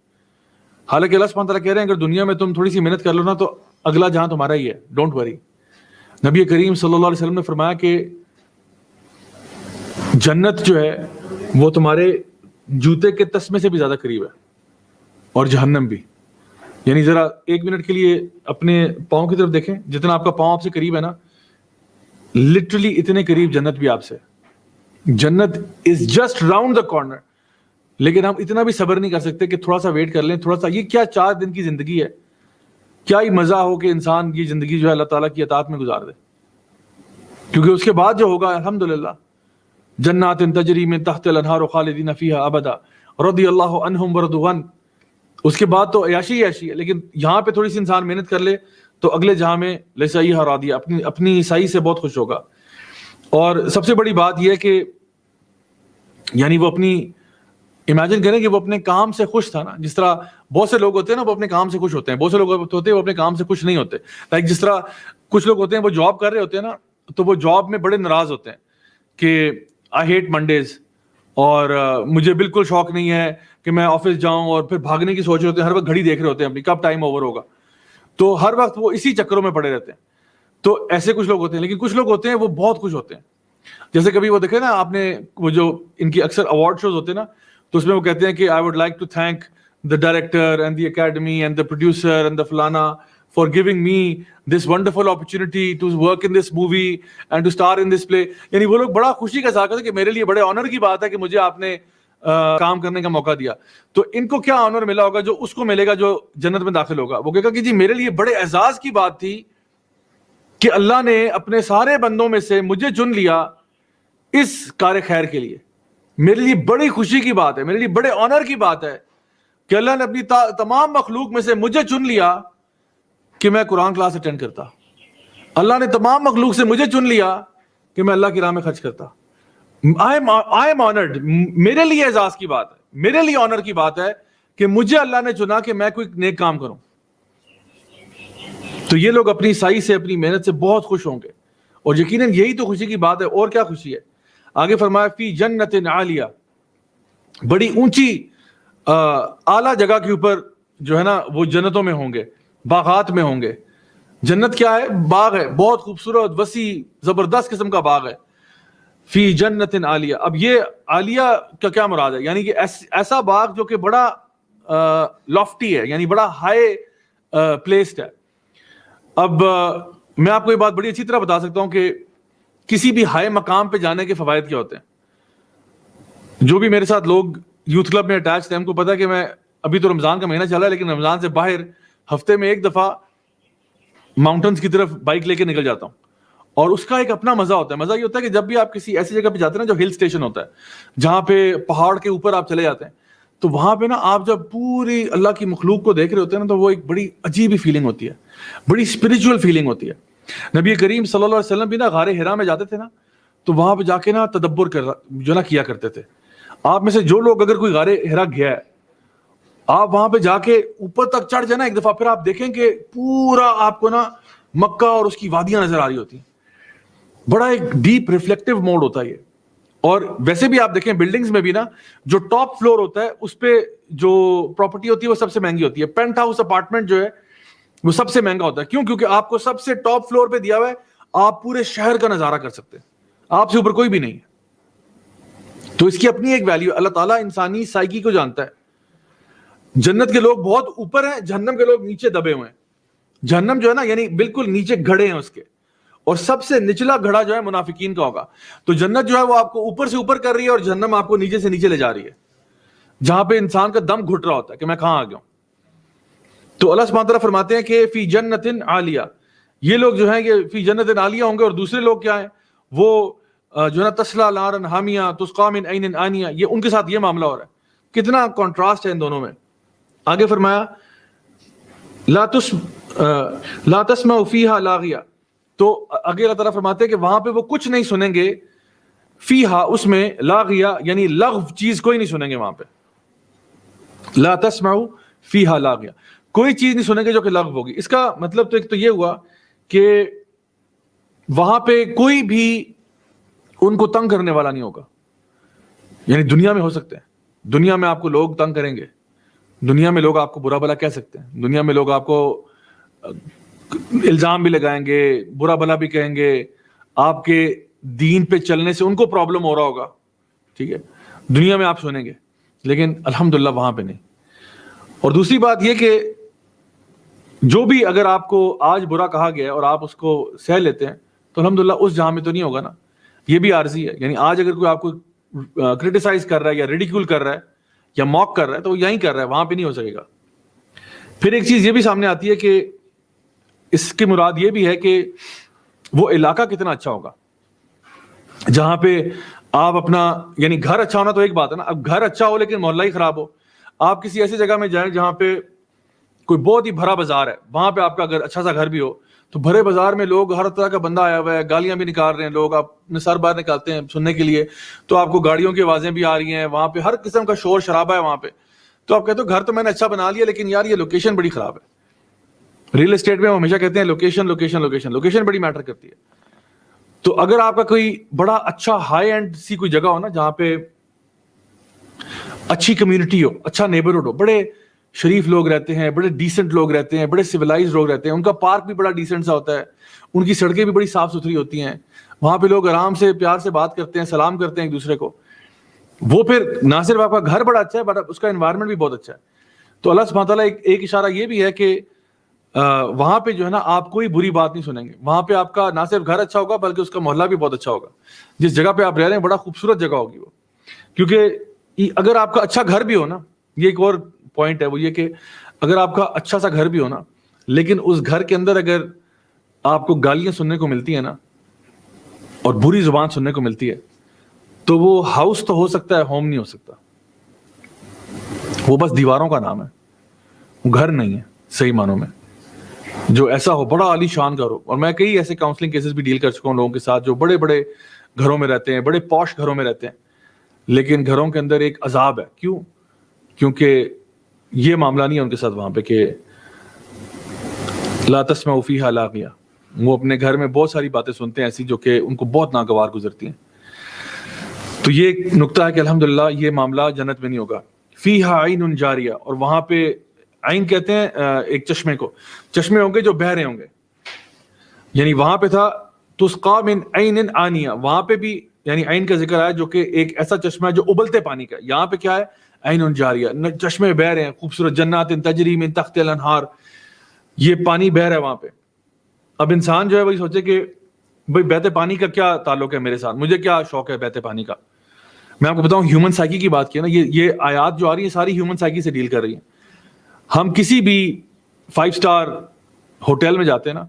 حالانکہ اللہ سبحانہ تعالیٰ کہہ رہے ہیں اگر دنیا میں تم تھوڑی سی محنت کر لو نا تو اگلا جہاں تمہارا ہی ہے، ڈونٹ وری۔ نبی کریم صلی اللہ علیہ وسلم نے فرمایا کہ جنت جو ہے وہ تمہارے جوتے کے تسمے سے بھی زیادہ قریب ہے، اور جہنم بھی۔ یعنی ذرا ایک منٹ کے لیے اپنے پاؤں کی طرف دیکھیں، جتنا آپ کا پاؤں آپ سے قریب ہے نا، لٹرلی اتنے قریب جنت بھی آپ سے۔ جنت is just round the corner, لیکن ہم اتنا بھی صبر نہیں کر سکتے کہ تھوڑا سا ویٹ کر لیں، تھوڑا سا، یہ کیا 4 دن کی زندگی ہے، کیا ہی مزہ ہو کہ انسان یہ زندگی جو ہے اللہ تعالیٰ کی اطاعت میں گزار دے، کیونکہ اس کے بعد جو ہوگا الحمدللہ جنات تجری من تحت الانہار خالدین فیہا ابدا رضی اللہ عنہم ورضوا عنہ، اس کے بعد تو عیاشی ہے، لیکن یہاں پہ تھوڑی سی انسان محنت کر لے تو اگلے جہاں میں لسیحا راضیہ، اپنی عیسائی سے بہت خوش ہوگا۔ اور سب سے بڑی بات یہ ہے کہ یعنی وہ اپنی امیجن کریں کہ وہ اپنے کام سے خوش تھا نا، جس طرح بہت سے لوگ ہوتے ہیں نا وہ اپنے کام سے خوش ہوتے ہیں، بہت سے لوگ ہوتے ہیں وہ اپنے کام سے خوش نہیں ہوتے، لائک جس طرح کچھ لوگ ہوتے ہیں وہ جاب کر رہے ہوتے ہیں نا تو وہ جاب میں بڑے ناراض ہوتے ہیں کہ آئی ہیٹ منڈیز، اور مجھے بالکل شوق نہیں ہے کہ میں آفس جاؤں، اور پھر بھاگنے کی سوچ رہے ہوتے ہیں، ہر وقت گھڑی دیکھ رہے ہوتے ہیں اپنی کب ٹائم اوور ہوگا، تو ہر وقت وہ اسی چکروں میں پڑے رہتے ہیں۔ تو ایسے کچھ لوگ ہوتے ہیں، لیکن کچھ لوگ ہوتے ہیں وہ بہت خوش ہوتے ہیں، جیسے کبھی وہ دیکھے نا آپ نے وہ جو ان کی اکثر اوارڈ شوز ہوتے ہیں نا تو اس میں وہ کہتے ہیں کہ I would like to thank the director and the academy and the producer and the فلانا for giving me this wonderful opportunity to work in this movie and to star in this play۔ یعنی وہ لوگ بڑا خوشی کا اظہار کرتے ہیں کہ میرے لیے بڑے آنر کی بات ہے کہ مجھے آپ نے کام کرنے کا موقع دیا۔ تو ان کو کیا آنر ملا ہوگا جو اس کو ملے گا جو جنت میں داخل ہوگا؟ وہ کہے گا کہ جی میرے لیے بڑے اعزاز کی بات تھی کہ اللہ نے اپنے سارے بندوں میں سے مجھے چن لیا اس کار خیر کے لیے، میرے لیے بڑی خوشی کی بات ہے، میرے لیے بڑے آنر کی بات ہے کہ اللہ نے اپنی تمام مخلوق میں سے مجھے چن لیا کہ میں قرآن کلاس اٹینڈ کرتا، اللہ نے تمام مخلوق سے مجھے چن لیا کہ میں اللہ کی راہ میں خرچ کرتا۔ I am honored، میرے لیے اعزاز کی بات ہے، میرے لیے آنر کی بات ہے کہ مجھے اللہ نے چنا کہ میں کوئی نیک کام کروں۔ تو یہ لوگ اپنی سائی سے اپنی محنت سے بہت خوش ہوں گے, اور یقیناً یہی تو خوشی کی بات ہے. اور کیا خوشی ہے؟ آگے فرمایا فی جنت عالیہ, بڑی اونچی اعلیٰ جگہ کے اوپر جو ہے نا وہ جنتوں میں ہوں گے, باغات میں ہوں گے. جنت کیا ہے؟ باغ ہے, بہت خوبصورت وسیع زبردست قسم کا باغ ہے. فی جنت عالیہ, اب یہ عالیہ کا کیا مراد ہے؟ یعنی کہ ایسا باغ جو کہ بڑا لافٹی ہے, یعنی بڑا ہائی پلیسڈ ہے. اب میں آپ کو یہ بات بڑی اچھی طرح بتا سکتا ہوں کہ کسی بھی ہائی مقام پہ جانے کے فوائد کیا ہوتے ہیں. جو بھی میرے ساتھ لوگ یوتھ کلب میں اٹیچ تھے, ہم کو پتا کہ میں ابھی تو رمضان کا مہینہ چلا ہے, لیکن رمضان سے باہر ہفتے میں ایک دفعہ ماؤنٹنز کی طرف بائک لے کے نکل جاتا ہوں, اور اس کا ایک اپنا مزہ ہوتا ہے. مزہ یہ ہوتا ہے کہ جب بھی آپ کسی ایسی جگہ پہ جاتے ہیں نا جو ہل اسٹیشن ہوتا ہے, جہاں پہ پہاڑ کے اوپر آپ چلے جاتے ہیں, تو وہاں پہ نا آپ جب پوری اللہ کی مخلوق کو دیکھ رہے ہوتے ہیں نا, تو وہ ایک بڑی عجیب ہی فیلنگ ہوتی ہے, بڑی اسپرچول فیلنگ ہوتی ہے. نبی کریم صلی اللہ علیہ وسلم بھی نا غار حرا میں جاتے تھے نا, تو وہاں پہ جا کے نا تدبر جو نا کیا کرتے تھے. آپ میں سے جو لوگ اگر کوئی غار حرا گیا ہے, آپ وہاں پہ جا کے اوپر تک چڑھ جائیں نا ایک دفعہ, پھر آپ دیکھیں کہ پورا آپ کو نا مکہ اور اس کی وادیاں نظر آ رہی ہوتی ہیں. بڑا ایک ڈیپ ریفلیکٹیو موڈ ہوتا ہے یہ. اور ویسے بھی آپ دیکھیں بلڈنگز میں بھی نا جو ٹاپ فلور ہوتا ہے اس پہ جو پراپرٹی ہوتی ہے وہ سب سے مہنگی ہوتی ہے. پینٹ ہاؤس اپارٹمنٹ جو ہے وہ سب سے مہنگا ہوتا ہے. کیوں؟ کیونکہ آپ کو سب سے ٹاپ فلور پہ دیا ہوا ہے, آپ پورے شہر کا نظارہ کر سکتے ہیں, آپ سے اوپر کوئی بھی نہیں ہے. تو اس کی اپنی ایک ویلیو. اللہ تعالیٰ انسانی سائیکی کو جانتا ہے. جنت کے لوگ بہت اوپر ہیں, جہنم کے لوگ نیچے دبے ہوئے ہیں. جہنم جو ہے نا یعنی بالکل نیچے گھڑے ہیں اس کے, اور سب سے نچلا گھڑا جو ہے منافقین کا ہوگا. تو جنت جو ہے وہ آپ کو اوپر سے اوپر کر رہی ہے, اور جہنم آپ کو نیچے سے نیچے لے جا رہی ہے, جہاں پہ انسان کا دم گھٹ رہا ہوتا ہے کہ میں کہاں آ گیا ہوں. تو اللہ سبحانہ تعالیٰ فرماتے ہیں کہ فی جنت عالیہ, یہ لوگ جو ہیں کہ فی جنت عالیہ ہوں گے. اور دوسرے لوگ کیا ہیں؟ وہ جو ہے نا تسلا نارا حامیہ تسقا من عین آنیہ, یہ ان کے ساتھ یہ معاملہ ہو رہا ہے. کتنا کنٹراسٹ ہے ان دونوں میں. آگے فرمایا لا تسمع فیہا لاغیہ, تو آگے اللہ تعالیٰ فرماتے ہیں کہ وہاں پہ وہ کچھ نہیں سنیں گے, فیہا اس میں, لاغیہ یعنی لغو چیز کوئی نہیں سنیں گے وہاں پہ. لا تسمع فیہا لاغیہ, کوئی چیز نہیں سنیں گے جو کہ لغو ہوگی. اس کا مطلب تو ایک تو یہ ہوا کہ وہاں پہ کوئی بھی ان کو تنگ کرنے والا نہیں ہوگا. یعنی دنیا میں ہو سکتے ہیں, دنیا میں آپ کو لوگ تنگ کریں گے, دنیا میں لوگ آپ کو برا بھلا کہہ سکتے ہیں, دنیا میں لوگ آپ کو الزام بھی لگائیں گے, برا بھلا بھی کہیں گے, آپ کے دین پہ چلنے سے ان کو پرابلم ہو رہا ہوگا. ٹھیک ہے, دنیا میں آپ سنیں گے, لیکن الحمدللہ وہاں پہ نہیں. اور دوسری بات یہ کہ جو بھی اگر آپ کو آج برا کہا گیا اور آپ اس کو سہ لیتے ہیں, تو الحمدللہ اس جہاں میں تو نہیں ہوگا نا. یہ بھی عارضی ہے. یعنی آج اگر کوئی آپ کو کرٹیسائز کر رہا ہے یا ریڈیکیول کر رہا ہے یا موک کر رہا ہے, تو وہ یہیں کر رہا ہے, وہاں پہ نہیں ہو سکے گا. پھر ایک چیز یہ بھی سامنے آتی ہے کہ اس کی مراد یہ بھی ہے کہ وہ علاقہ کتنا اچھا ہوگا جہاں پہ آپ اپنا, یعنی گھر اچھا ہونا تو ایک بات ہے نا, اب گھر اچھا ہو لیکن محلہ ہی خراب ہو. آپ کسی ایسی جگہ میں جائیں جہاں پہ کوئی بہت ہی بھرا بازار ہے, وہاں پہ آپ کا اگر اچھا سا گھر بھی ہو, تو بھرے بازار میں لوگ ہر طرح کا بندہ آیا ہوا ہے, گالیاں بھی نکال رہے ہیں لوگ, آپ نے سر باہر نکالتے ہیں سننے کے لیے, تو آپ کو گاڑیوں کی آوازیں بھی آ رہی ہیں, وہاں پہ ہر قسم کا شور شرابہ ہے وہاں پہ. تو آپ کہتے ہو گھر تو میں نے اچھا بنا لیا, لیکن یار یہ لوکیشن بڑی خراب ہے. ریل اسٹیٹ میں وہ ہمیشہ کہتے ہیں لوکیشن لوکیشن لوکیشن, لوکیشن بڑی میٹر کرتی ہے. تو اگر آپ کا کوئی بڑا اچھا ہائی اینڈ سی کوئی جگہ ہو نا, جہاں پہ اچھی کمیونٹی ہو, اچھا نیبرہڈ ہو, بڑے شریف لوگ رہتے ہیں, بڑے ڈیسنٹ لوگ رہتے ہیں, بڑے سویلائز لوگ رہتے ہیں, ان کا پارک بھی بڑا ڈیسنٹ سا ہوتا ہے, ان کی سڑکیں بھی بڑی صاف ستھری ہوتی ہیں, وہاں پہ لوگ آرام سے پیار سے بات کرتے ہیں, سلام کرتے ہیں ایک دوسرے کو. وہ پھر نہ صرف آپ کا گھر بڑا اچھا ہے, بٹ اس کا انوائرمنٹ بھی بہت اچھا ہے. تو اللہ سبحانہ تعالیٰ ایک اشارہ یہ بھی ہے کہ وہاں پہ جو ہے نا آپ کوئی بری بات نہیں سنیں گے. وہاں پہ آپ کا نہ صرف گھر اچھا ہوگا بلکہ اس کا محلہ بھی بہت اچھا ہوگا. جس جگہ پہ آپ رہ رہے ہیں بڑا خوبصورت جگہ ہوگی وہ, کیونکہ اگر آپ کا اچھا گھر بھی ہو نا, یہ ایک اور پوائنٹ ہے, وہ یہ کہ اگر آپ کا اچھا سا گھر بھی ہو نا, لیکن اس گھر کے اندر اگر آپ کو گالیاں سننے کو ملتی ہیں نا, اور بری زبان سننے کو ملتی ہے, تو وہ ہاؤس تو ہو سکتا ہے, ہوم نہیں ہو سکتا. وہ بس دیواروں کا نام ہے, وہ گھر نہیں ہے صحیح معنوں میں. جو ایسا ہو, بڑا عالی شان گھر ہو. اور میں کئی ایسے کاؤنسلنگ کیسز بھی ڈیل کر چکا ہوں لوگوں کے ساتھ جو بڑے بڑے گھروں میں رہتے ہیں, بڑے پوش گھروں میں رہتے ہیں, لیکن گھروں کے اندر ایک عذاب ہے. کیوں؟ کیونکہ یہ معاملہ نہیں ہے ان کے ساتھ وہاں پہ کہ لا تسمعوا فیہا لاغیہ، وہ اپنے گھر میں بہت ساری باتیں سنتے ہیں ایسی جو کہ ان کو بہت ناگوار گزرتی ہیں. تو یہ ایک نقطہ ہے کہ الحمدللہ یہ معاملہ جنت میں نہیں ہوگا. فیہا عین جاریہ، اور وہاں پہ عین کہتے ہیں ایک چشمے کو، چشمے ہوں گے جو بہہ رہے ہوں گے. یعنی وہاں پہ تھا تسقا من عین آنیہ، وہاں پہ بھی یعنی عین کا ذکر آیا جو کہ ایک ایسا چشمہ ہے جو ابلتے پانی کا. یہاں پہ کیا ہے؟ عین جاریہ، چشمے بہہ رہے ہیں خوبصورت، جنات تجری من تحت الانہار، یہ پانی بہہ رہا ہے وہاں پہ. اب انسان جو ہے وہی سوچے کہ بھئی بہتے پانی کا کیا تعلق ہے میرے ساتھ، مجھے کیا شوق ہے بہتے پانی کا. میں آپ کو بتاؤں ہیومن سائیکی کی بات کی نا، یہ آیات جو آ رہی ہیں ساری ہیومن سائیکی سے ڈیل کر رہی ہیں. ہم کسی بھی 5 اسٹار ہوٹل میں جاتے ہیں نا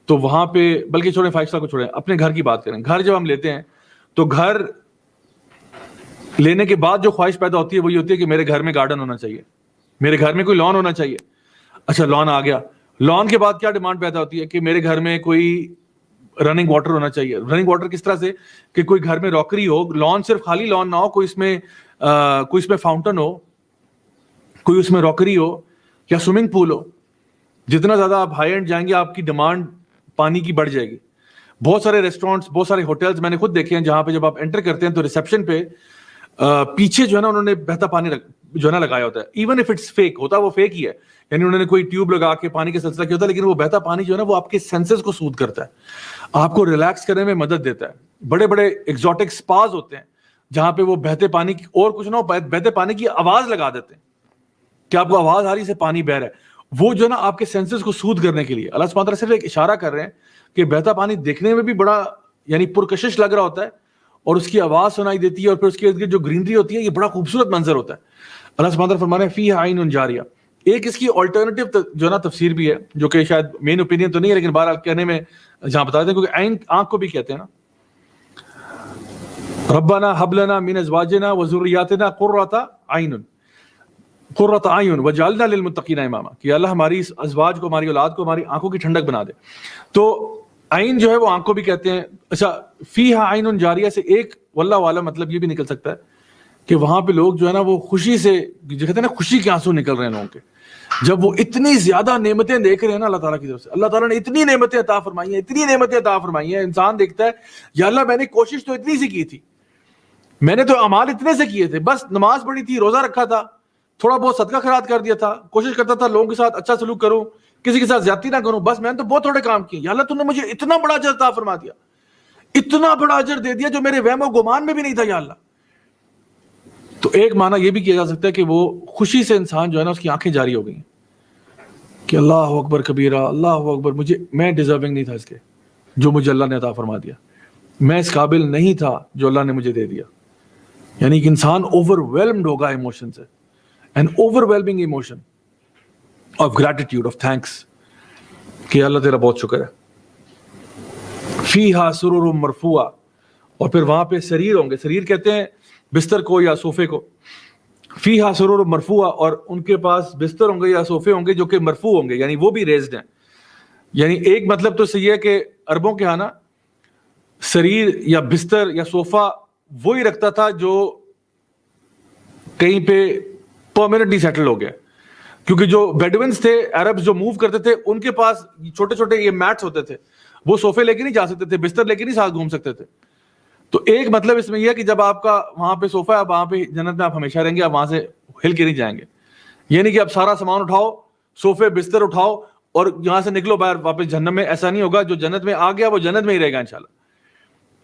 تو وہاں پہ، بلکہ چھوڑیں 5 اسٹار کو چھوڑیں، اپنے گھر کی بات کریں. گھر جب ہم لیتے ہیں تو گھر لینے کے بعد جو خواہش پیدا ہوتی ہے وہی ہوتی ہے کہ میرے گھر میں گارڈن ہونا چاہیے، میرے گھر میں کوئی لان ہونا چاہیے. اچھا لان آ گیا، لان کے بعد کیا ڈیمانڈ پیدا ہوتی ہے کہ میرے گھر میں کوئی رننگ واٹر ہونا چاہیے. رننگ واٹر کس طرح سے کہ کوئی گھر میں راکری ہو، لان صرف خالی لان نہ ہو، کوئی اس میں فاؤنٹن ہو، کوئی اس میں راکری ہو یا سوئمنگ پول ہو. جتنا زیادہ آپ ہائی اینڈ جائیں گے آپ کی ڈیمانڈ پانی کی بڑھ جائے گی. بہت سارے ریسٹورینٹس، بہت سارے ہوٹلز میں نے خود دیکھے ہیں جہاں پہ جب آپ انٹر کرتے ہیں تو ریسیپشن پہ پیچھے جو ہے نا انہوں نے بہتا پانی جو ہے نا لگایا ہوتا ہے. ایون اف اٹس فیک، ہوتا ہے وہ فیک ہی ہے، یعنی انہوں نے کوئی ٹیوب لگا کے پانی کا سلسلہ کیا ہوتا ہے، لیکن وہ بہتا پانی جو ہے نا وہ آپ کے سینسز کو سود کرتا ہے، آپ کو ریلیکس کرنے میں مدد دیتا ہے. بڑے بڑے ایگزوٹک سپاز ہوتے ہیں جہاں پہ وہ بہتے پانی کی، اور کچھ نہ ہو بہتے پانی کی آواز لگا دیتے ہیں کہ آپ کو آواز آ رہی سے پانی بہ رہا ہے. وہ جو ہے نا آپ کے سینسز کو سود کرنے کے لیے اللہ سبحانہ وتعالیٰ صرف ایک اشارہ کر رہے ہیں کہ بہتا پانی دیکھنے میں بھی بڑا یعنی پرکشش لگ رہا ہوتا ہے اور اس کی آواز سنائی دیتی ہے، اور پھر اس کے ارد گرد جو گرینری ہوتی ہے یہ بڑا خوبصورت منظر ہوتا ہے. اللہ سبحانہ وتعالیٰ فرما رہے ہیں فیہا عین جاریہ. ایک اس کی الٹرنیٹیو جو ہے نا تفسیر بھی ہے جو کہ شاید مین اوپینین تو نہیں ہے، لیکن بہرحال کہنے میں جہاں بتا دیں کیونکہ عین آنکھ کو بھی کہتے ہیں نا. ربنا هب لنا من ازواجنا وذرياتنا قرۃ اعین وجعلنا للمتقین اماما، کہ اللہ ہماری اس ازواج کو، ہماری اولاد کو ہماری آنکھوں کی ٹھنڈک بنا دے. تو عین جو ہے وہ آنکھ کو بھی کہتے ہیں. اچھا فیہا عین جاریہ سے ایک واللہ اعلم مطلب یہ بھی نکل سکتا ہے کہ وہاں پہ لوگ جو ہے نا وہ خوشی سے، جو کہتے ہیں نا خوشی کے آنسو نکل رہے ہیں لوگوں کے، جب وہ اتنی زیادہ نعمتیں دیکھ رہے ہیں نا اللہ تعالیٰ کی طرف سے. اللہ تعالیٰ نے اتنی نعمتیں عطا فرمائی ہیں، اتنی نعمتیں عطا فرمائی ہیں. انسان دیکھتا ہے یا اللہ میں نے کوشش تو اتنی سی کی تھی، میں نے تو اعمال اتنے سے کیے تھے، بس نماز پڑھی تھی، روزہ رکھا تھا، تھوڑا بہت صدقہ خیرات کر دیا تھا، کوشش کرتا تھا لوگوں کے ساتھ اچھا سلوک کروں، کسی کے ساتھ زیادتی نہ کروں، بس میں نے تو بہت تھوڑے کام کیے. یا اللہ تو نے مجھے اتنا بڑا اجر عطا فرما دیا، اتنا بڑا اجر دے دیا جو میرے وہم و گمان میں بھی نہیں تھا یا اللہ. تو ایک معنی یہ بھی کیا جا سکتا ہے کہ وہ خوشی سے انسان جو ہے نا اس کی آنکھیں جاری ہو گئی ہیں کہ اللہ اکبر کبیرہ، اللہ اکبر، میں ڈیزرونگ نہیں تھا اس کے جو مجھے اللہ نے عطا فرما دیا، میں اس قابل نہیں تھا جو اللہ نے مجھے دے دیا. یعنی کہ انسان اوور ویلمڈ ہوگا ایموشن سے، an overwhelming emotion of gratitude, of thanks کہ اللہ تیرا بہت شکر ہے. فیہا سرر مرفوعہ، اور پھر وہاں پہ سریر ہوں گے، سریر کہتے ہیں بستر کو یا صوفے کو. فیہا سرر مرفوعہ، اور ان کے پاس بستر ہوں گے یا صوفے ہوں گے جو کہ مرفوع ہوں گے، یعنی وہ بھی ریزڈ ہیں. یعنی ایک مطلب تو صحیح ہے کہ عربوں کے ہاں نا سریر یا بستر یا صوفہ وہی رکھتا تھا جو کہیں پہ پرماننٹلی سیٹل ہو گیا، کیونکہ جو بیڈوینس تھے عرب جو موو کرتے تھے ان کے پاس چھوٹے چھوٹے یہ میٹس ہوتے تھے، وہ صوفے لے کے نہیں جا سکتے تھے، بستر لے کے نہیں ساتھ گھوم سکتے تھے. تو ایک مطلب اس میں یہ ہے کہ جب آپ کا وہاں پہ صوفہ ہے، وہاں پہ جنت میں آپ ہمیشہ رہیں گے، آپ وہاں سے ہل کے نہیں جائیں گے. یعنی کہ اب سارا سامان اٹھاؤ، صوفے بستر اٹھاؤ اور یہاں سے نکلو باہر واپس جہنم میں. ایسا نہیں ہوگا، جو جنت میں آ گیا وہ جنت میں ہی رہے گا انشاءاللہ.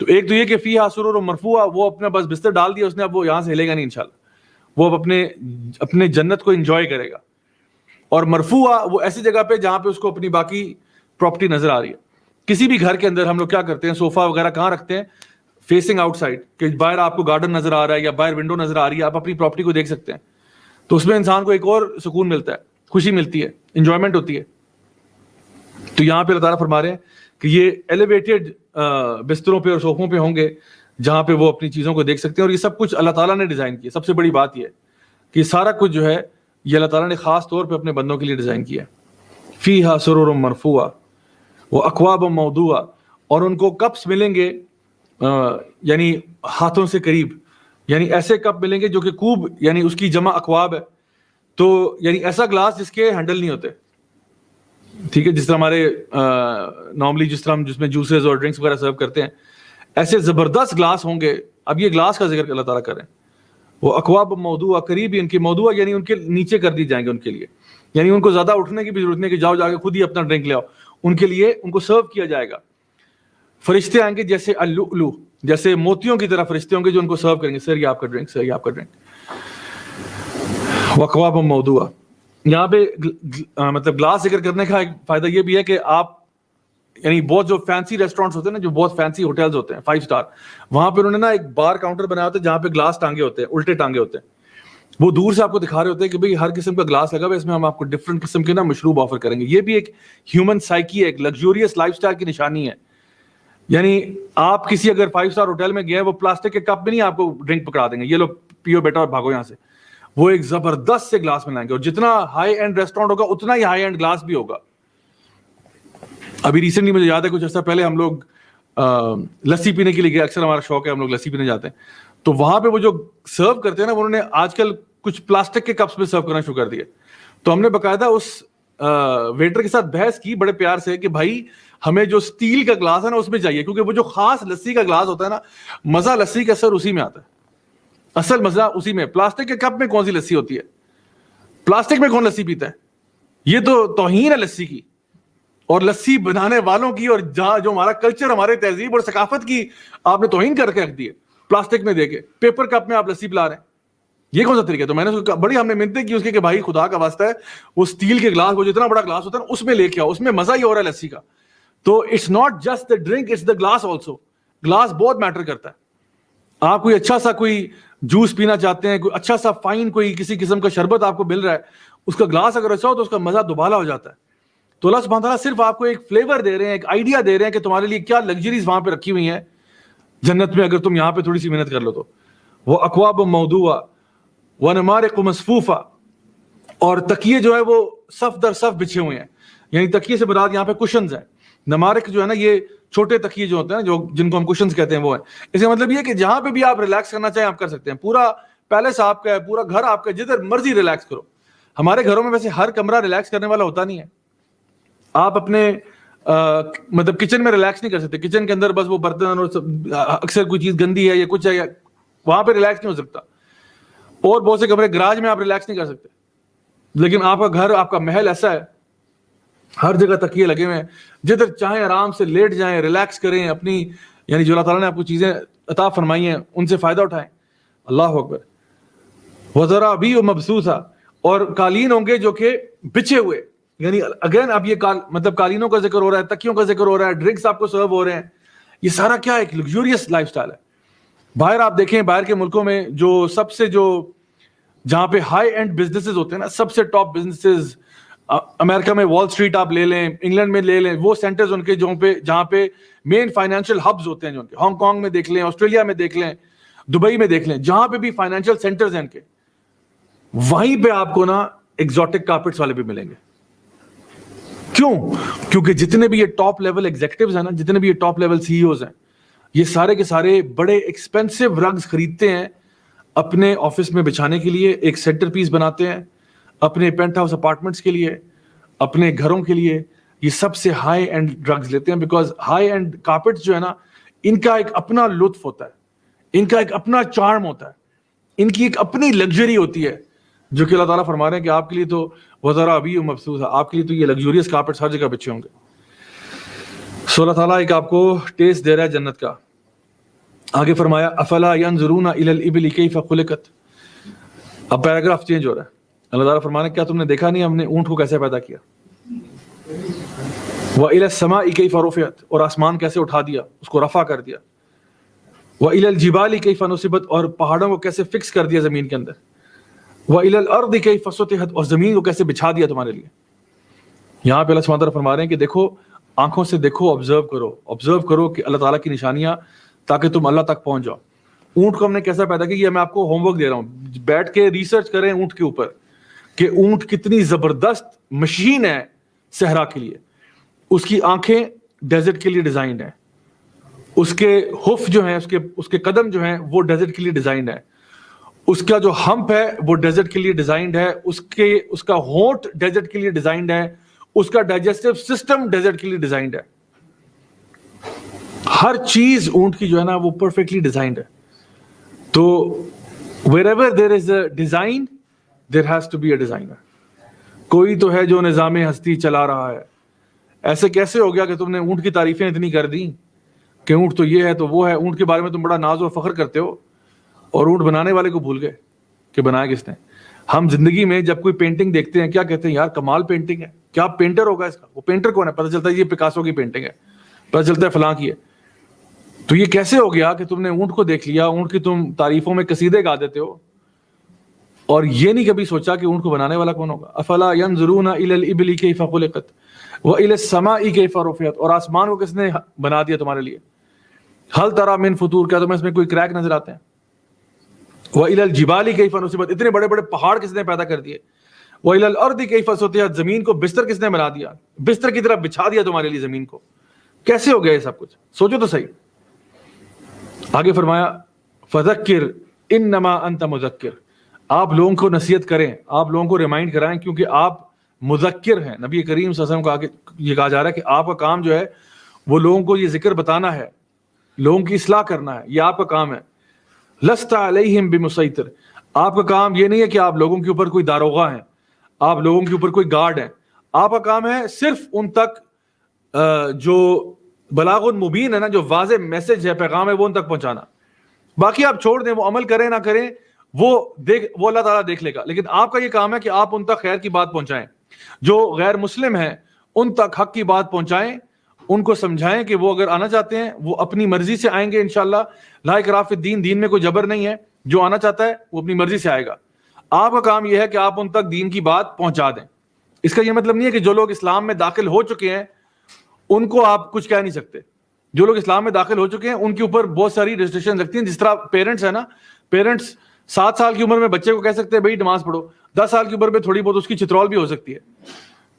تو ایک تو یہ کہ فیہا سرر مرفوعہ، وہ اپنا بس بستر ڈال دیا اس نے، اب وہ یہاں سے ہلے گا نہیں انشاءاللہ، وہ اب اپنے جنت کو انجوائے کرے گا. اور مرفوعہ وہ ایسی جگہ پہ جہاں پہ اس کو اپنی باقی پراپرٹی نظر آ رہی ہے. کسی بھی گھر کے اندر ہم لوگ کیا کرتے ہیں، صوفہ وغیرہ کہاں رکھتے ہیں؟ فیسنگ آؤٹ سائڈ، کہ باہر آپ کو گارڈن نظر آ رہا ہے یا باہر ونڈو نظر آ رہی ہے، آپ اپنی پراپرٹی کو دیکھ سکتے ہیں. تو اس میں انسان کو ایک اور سکون ملتا ہے، خوشی ملتی ہے، انجوائمنٹ ہوتی ہے. تو یہاں پہ اللہ تعالیٰ فرما رہے ہیں کہ یہ ایلیویٹڈ بستروں پہ اور صوفوں پہ ہوں گے جہاں پہ وہ اپنی چیزوں کو دیکھ سکتے ہیں. اور یہ سب کچھ اللہ تعالیٰ نے ڈیزائن کیا. سب سے بڑی بات یہ ہے کہ سارا کچھ جو ہے یہ اللہ تعالیٰ نے خاص طور پہ اپنے بندوں کے لیے ڈیزائن کیا. فیہا سرر مرفوعہ واکواب موضوعہ، اور ان کو کپس ملیں گے یعنی ہاتھوں سے قریب، یعنی ایسے کپ ملیں گے جو کہ کوب، یعنی اس کی جمع اکواب ہے، تو یعنی ایسا گلاس جس کے ہینڈل نہیں ہوتے. ٹھیک ہے, جس طرح ہمارے نارملی جس طرح ہم جس میں جوسز اور ڈرنکس وغیرہ سرو کرتے ہیں, ایسے زبردست گلاس ہوں گے. اب یہ گلاس کا ذکر اللہ تعالیٰ کریں, وہ اکواب موضوع قریب ان کی موضوع یعنی ان کے نیچے کر دی جائیں گے ان کے لیے, یعنی ان کو زیادہ اٹھنے کی بھی ضرورت نہیں کہ جاؤ جا کے خود ہی اپنا ڈرنک لے آؤ, ان کے لیے ان کو سرو کیا جائے گا. فرشتے آئیں گے جیسے اللؤلؤ, جیسے موتیوں کی طرح فرشتے ہوں گے جو ان کو سرو کریں گے, سر یہ آپ کا ڈرنک, سر یہ آپ کا ڈرنک. وَأَكْوَابٌ مَوْضُوعَةٌ, یہاں پہ مطلب گلاس ذکر کرنے کا ایک فائدہ یہ بھی ہے کہ آپ یعنی بہت جو فینسی ریسٹورینٹس ہوتے ہیں نا, جو بہت فینسی ہوٹلز ہوتے ہیں 5 اسٹار, وہاں پہ انہوں نے نا ایک بار کاؤنٹر بنایا ہوتا ہے جہاں پہ گلاس ٹانگے ہوتے ہیں, الٹے ٹانگے ہوتے ہیں. وہ دور سے آپ کو دکھا رہے ہوتے ہیں کہ بھئی ہر قسم کا گلاس لگا ہوا ہے, اس میں ہم آپ کو ڈفرنٹ قسم کے نا مشروب آفر کریں گے. یہ بھی ایک ہیومن سائیکی ہے, ایک لگزوریس لائف سٹائل کی نشانی ہے. یعنی آپ کسی اگر 5 اسٹار ہوٹل میں گئے, وہ پلاسٹک کے کپ میں نہیں آپ کو ڈرنک پکڑا دیں گے, یہ لو پیو بیٹا اور بھاگو یہاں سے. وہ ایک زبردست سے گلاس میں لائیں گے, اور جتنا ہائی اینڈ ریسٹورینٹ ہوگا اتنا ہی ہائی اینڈ گلاس بھی ہوگا. ابھی ریسنٹلی مجھے یاد ہے کچھ عرصہ پہلے ہم لوگ لسی پینے کے لیے گئے, اکثر ہمارا شوق ہے, ہم لوگ لسی پینے جاتے ہیں. تو وہاں پہ وہ جو سرو کرتے ہیں نا, انہوں نے آج کل کچھ پلاسٹک کے کپس میں سرو کرنا شروع کر دیا. تو ہم نے باقاعدہ اس ویٹر کے ساتھ بحث کی بڑے پیار سے کہ بھائی ہمیں جو سٹیل کا گلاس ہے نا اس میں چاہیے, کیونکہ وہ جو خاص لسی کا گلاس ہوتا ہے نا, مزہ لسی کا اثر اسی میں آتا ہے, اصل مزہ اسی میں. پلاسٹک کے کپ میں کون سی لسی ہوتی ہے, پلاسٹک میں کون لسی پیتا ہے, یہ تو توہین ہے لسی کی اور لسی بنانے والوں کی, اور جہاں جو ہمارا کلچر, ہمارے تہذیب اور ثقافت کی آپ نے توہین کر کے رکھ دی ہے. پلاسٹک میں دے کے پیپر کپ میں آپ لسی پلا رہے ہیں, یہ کون سا طریقہ ہے؟ تو میں نے بڑی ہم نے منتیں کی اس کے کہ بھائی خدا کا واسطہ ہے, وہ سٹیل کے گلاس, وہ جتنا بڑا گلاس ہوتا ہے نا اس میں لے کے آؤ, اس میں مزہ ہی ہو رہا ہے لسی کا. تو it's not just the drink, it's the glass also. Glass بہت میٹر کرتا ہے. آپ کوئی اچھا سا کوئی جوس پینا چاہتے ہیں, کوئی اچھا سا فائن کوئی کسی قسم کا شربت آپ کو مل رہا ہے, اس کا گلاس اگر اچھا ہو تو اس کا مزہ دوبالا ہو جاتا ہے. تو اللہ سبحانہ تعالیٰ صرف آپ کو ایک فلیور دے رہے ہیں, ایک آئیڈیا دے رہے ہیں کہ تمہارے لیے کیا لگژریز وہاں پہ رکھی ہوئی ہیں جنت میں, اگر تم یہاں پہ تھوڑی سی محنت کر لو تو. وہ اکواب موضوعہ ونمارق مصفوفہ, اور تکیے جو ہے وہ صف در صف بچھے ہوئے ہیں. یعنی تکیے سے مراد یہاں پہ کشنز ہیں. نمارق جو ہے نا یہ چھوٹے تکیے جو ہوتے ہیں جو جن کو ہم کشنز کہتے ہیں وہ ہیں. اس کا مطلب یہ ہے کہ جہاں پہ بھی آپ ریلیکس کرنا چاہیں آپ کر سکتے ہیں. پورا پیلس آپ کا ہے, پورا گھر آپ کا, جدھر مرضی ریلیکس کرو. ہمارے گھروں میں ویسے ہر کمرہ ریلیکس کرنے والا ہوتا نہیں ہے. آپ اپنے مطلب کچن میں ریلیکس نہیں کر سکتے. کچن کے اندر بس وہ برتن اور اکثر کوئی چیز گندی ہے یا کچھ ہے, وہاں پہ ریلیکس نہیں ہو سکتا. اور بہت سے کمرے گراج میں آپ ریلیکس نہیں کر سکتے. لیکن آپ کا گھر, آپ کا محل ایسا ہے, ہر جگہ تکیے لگے ہوئے ہیں, جدھر چاہیں آرام سے لیٹ جائیں, ریلیکس کریں اپنی, یعنی جو اللہ تعالیٰ نے آپ کو چیزیں عطا فرمائی ہیں ان سے فائدہ اٹھائیں. اللہ اکبر. وزرابی و مبثوثہ, اور قالین ہوں گے جو کہ بچھے ہوئے. یعنی اگین اب یہ مطلب قالینوں کا ذکر ہو رہا ہے, تکیوں کا ذکر ہو رہا ہے, ڈرنکس آپ کو سرو ہو رہے ہیں. یہ سارا کیا ایک لگزوریس لائف سٹائل ہے. باہر آپ دیکھیں, باہر کے ملکوں میں جو سب سے جو جہاں پہ ہائی اینڈ بزنسز ہوتے ہیں نا, سب سے ٹاپ بزنسز, امریکہ میں وال اسٹریٹ آپ لے لیں, انگلینڈ میں لے لیں, وہ سینٹرز ان کے جہاں پہ مین فائنینشیل ہبز ہوتے ہیں جو ان کے, ہانگ کانگ میں دیکھ لیں, آسٹریلیا میں دیکھ لیں, دبئی میں دیکھ لیں, جہاں پہ بھی فائنینشیل سینٹرز ہیں ان کے, وہیں پہ آپ کو نا ایگزوٹک کارپیٹس والے بھی ملیں گے. کیوں؟ کیونکہ جتنے بھی یہ ٹاپ لیول ایگزیکٹوز ہیں نا, جتنے بھی یہ ٹاپ لیول سی ای اوز ہیں, یہ سارے کے سارے بڑے ایکسپینسو رگز خریدتے ہیں اپنے آفس میں بچھانے کے لیے, ایک سینٹر پیس بناتے ہیں اپنے پینٹ ہاؤس اپارٹمنٹس کے لیے, اپنے گھروں کے لیے. یہ سب سے ہائی اینڈ ڈرگز لیتے ہیں, بیکاز ہائی اینڈ کارپیٹس جو ہے نا, ان کا ایک اپنا لطف ہوتا ہے, ان کا ایک اپنا چارم ہوتا ہے, ان کی ایک اپنی لگژری ہوتی ہے, جو کہ اللہ تعالیٰ فرما رہے ہیں کہ آپ کے لیے تو وزرابی و مبثوثہ, آپ کے لیے تو یہ لگزوریس کارپیٹس ہر جگہ بچے ہوں گے. سو اللہ تعالیٰ ایک آپ کو ٹیسٹ دے رہا ہے جنت کا. آگے فرمایا افلا ينظرون الى الابل كيف خلقت. اب پیراگراف چینج ہو رہا ہے. اللہ تعالیٰ فرمانا کیا تم نے دیکھا نہیں ہم نے اونٹ کو کیسے پیدا کیا. وَإِلَى السَّمَاءِ كَيْفَ رُفِعَتْ, اور آسمان کیسے اٹھا دیا, اس کو رفع کر دیا. وَإِلَى الْجِبَالِ كَيْفَ نُصِبَتْ, اور پہاڑوں کو کیسے فکس کر دیا زمین کے اندر. وَإِلَى الْأَرْضِ كَيْفَ سُطِحَتْ, اور زمین کو کیسے بچھا دیا تمہارے لیے. یہاں پہ اللہ سبحانہ تعالیٰ فرما رہے ہیں کہ دیکھو, آنکھوں سے دیکھو, آبزرو کرو کہ اللہ تعالیٰ کی نشانیاں, تاکہ تم اللہ تک پہنچ جاؤ. اونٹ کو ہم نے کیسا پیدا کیا, یہ میں آپ کو ہوم ورک دے رہا ہوں, بیٹھ کے ریسرچ کریں اونٹ کے اوپر کہ اونٹ کتنی زبردست مشین ہے صحرا کے لیے. اس کی آنکھیں ڈیزرٹ کے لیے ڈیزائنڈ ہیں, اس کے ہف جو ہیں, اس کے قدم جو ہیں وہ ڈیزرٹ کے لیے ڈیزائنڈ ہے, اس کا جو ہمپ ہے وہ ڈیزرٹ کے لیے ڈیزائنڈ ہے, اس کا ہونٹ ڈیزرٹ کے لیے ڈیزائنڈ ہے, اس کا ڈائجسٹو سسٹم ڈیزرٹ کے لیے ڈیزائنڈ ہے. ہر چیز اونٹ کی جو ہے نا وہ پرفیکٹلی ڈیزائنڈ ہے. تو wherever there is a design there has to be a designer. کوئی تو ہے جو نظام ہستی چلا رہا ہے. ایسے کیسے ہو گیا کہ تم نے اونٹ کی تعریفیں اتنی کر دی کہ اونٹ تو یہ ہے تو وہ ہے, اونٹ کے بارے میں تم بڑا ناز و فخر کرتے ہو اور اونٹ بنانے والے کو بھول گئے کہ بنایا کس نے. ہم زندگی میں جب کوئی پینٹنگ دیکھتے ہیں کیا کہتے ہیں, یار کمال پینٹنگ ہے, کیا پینٹر ہوگا اس کا. وہ پینٹر کون ہے؟ پتہ چلتا ہے یہ پکاسو کی پینٹنگ ہے, پتہ چلتا ہے فلاں کی ہے. تو یہ کیسے ہو گیا کہ تم نے اونٹ کو دیکھ لیا, اونٹ کی تم تعریفوں میں قصیدے گا دیتے ہو اور یہ نہیں کبھی سوچا کہ اونٹ کو بنانے والا کون ہوگا. افلا ينظرون الى الابل كيف خلقت والى السماء كيف رفعت. اور آسمان کو کس نے بنا دیا تمہارے لیے. هل ترى من فطور, کیا تمہیں اس میں کوئی کریک نظر آتے ہیں. والى الجبال كيف نصبت, اتنے بڑے بڑے پہاڑ کس نے پیدا کر دیے. والى الارض كيف سطحت, زمین کو بستر کس نے بنا دیا, بستر کی طرح بچھا دیا تمہارے لیے زمین کو. کیسے ہو گیا یہ سب کچھ, سوچو تو صحیح. آگے فرمایا فذکر انما انت مذکر, آپ لوگوں کو نصیحت کریں, آپ لوگوں کو ریمائنڈ کرائیں کیونکہ آپ مذکر ہیں. نبی کریم صلی اللہ علیہ وسلم کو آگے یہ کہا جا رہا ہے کہ آپ کا کام جو ہے وہ لوگوں کو یہ ذکر بتانا ہے, لوگوں کی اصلاح کرنا ہے, یہ آپ کا کام ہے. لست علیہم بمسیطر, آپ کا کام یہ نہیں ہے کہ آپ لوگوں کے اوپر کوئی داروغہ ہیں, آپ لوگوں کے اوپر کوئی گارڈ ہیں. آپ کا کام ہے صرف ان تک جو بلاغ مبین ہے نا, جو واضح میسج ہے, پیغام ہے, وہ ان تک پہنچانا. باقی آپ چھوڑ دیں, وہ عمل کریں نہ کریں وہ اللہ تعالیٰ دیکھ لے گا. لیکن آپ کا یہ کام ہے کہ آپ ان تک خیر کی بات پہنچائیں. جو غیر مسلم ہیں ان تک حق کی بات پہنچائیں, ان کو سمجھائیں کہ وہ اگر آنا چاہتے ہیں وہ اپنی مرضی سے آئیں گے انشاءاللہ. لا اکراہ فی الدین, دین میں کوئی جبر نہیں ہے, جو آنا چاہتا ہے وہ اپنی مرضی سے آئے گا. آپ کا کام یہ ہے کہ آپ ان تک دین کی بات پہنچا دیں. اس کا یہ مطلب نہیں ہے کہ جو لوگ اسلام میں داخل ہو چکے ہیں ان کو آپ کچھ کہہ نہیں سکتے. جو لوگ اسلام میں داخل ہو چکے ہیں ان کے اوپر بہت ساری ریسٹرکشن لگتی ہیں. جس طرح پیرنٹس ہیں نا, پیرنٹس 7 سال کی عمر میں بچے کو کہہ سکتے ہیں بھائی نماز پڑھو, 10 سال کی عمر میں تھوڑی بہت اس کی چترول بھی ہو سکتی ہے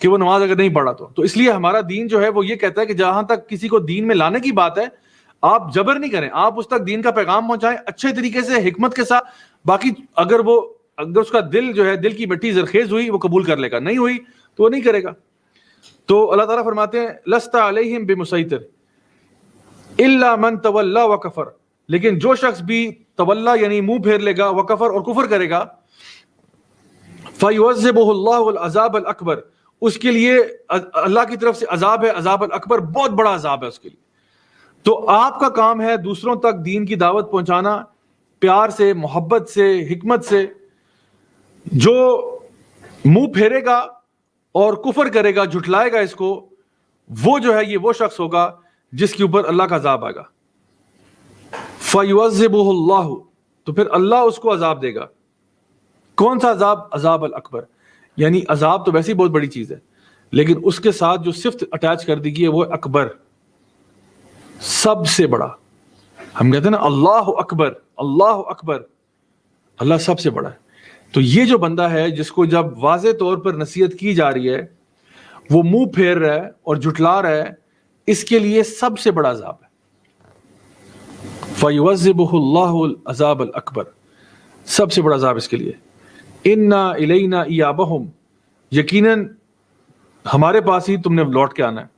کہ وہ نماز اگر نہیں پڑھا تو اس لیے ہمارا دین جو ہے وہ یہ کہتا ہے کہ جہاں تک کسی کو دین میں لانے کی بات ہے آپ جبر نہیں کریں, آپ اس تک دین کا پیغام پہنچائیں اچھے طریقے سے, حکمت کے ساتھ. باقی اگر اس کا دل جو ہے, دل کی مٹی زرخیز ہوئی وہ قبول کر لے گا, نہیں ہوئی تو وہ نہیں کرے گا. تو اللہ تعالیٰ فرماتے ہیں لست علیہم بمسیطر الا من تولا وکفر, لیکن جو شخص بھی تولا یعنی منہ پھیر لے گا, وکفر اور کفر کرے گا, فیعذبہ اللہ العذاب الاکبر, اس کے لیے اللہ کی طرف سے عذاب ہے, عذاب الاکبر, بہت بڑا عذاب ہے اس کے لیے. تو آپ کا کام ہے دوسروں تک دین کی دعوت پہنچانا, پیار سے, محبت سے, حکمت سے. جو منہ پھیرے گا اور کفر کرے گا, جھٹلائے گا اس کو, وہ جو ہے یہ وہ شخص ہوگا جس کے اوپر اللہ کا عذاب آئے گا. فَيُعَذِّبُهُ اللَّهُ, تو پھر اللہ اس کو عذاب دے گا. کون سا عذاب؟ عذاب الاکبر, یعنی عذاب تو ویسے ہی بہت بڑی چیز ہے لیکن اس کے ساتھ جو صفت اٹیچ کر دی گئی ہے وہ اکبر, سب سے بڑا. ہم کہتے ہیں نا اللہ اکبر, اللہ اکبر, اللہ سب سے بڑا ہے. تو یہ جو بندہ ہے جس کو جب واضح طور پر نصیحت کی جا رہی ہے وہ منہ پھیر رہا ہے اور جھٹلا رہا ہے, اس کے لیے سب سے بڑا عذاب ہے. فَيُعَذِّبُهُ اللَّهُ الْعَذَابَ الْأَكْبَرَ, سب سے بڑا عذاب اس کے لیے. اِنَّا إِلَيْنَا إِيَابَهُمْ, یقیناً ہمارے پاس ہی تم نے لوٹ کے آنا ہے.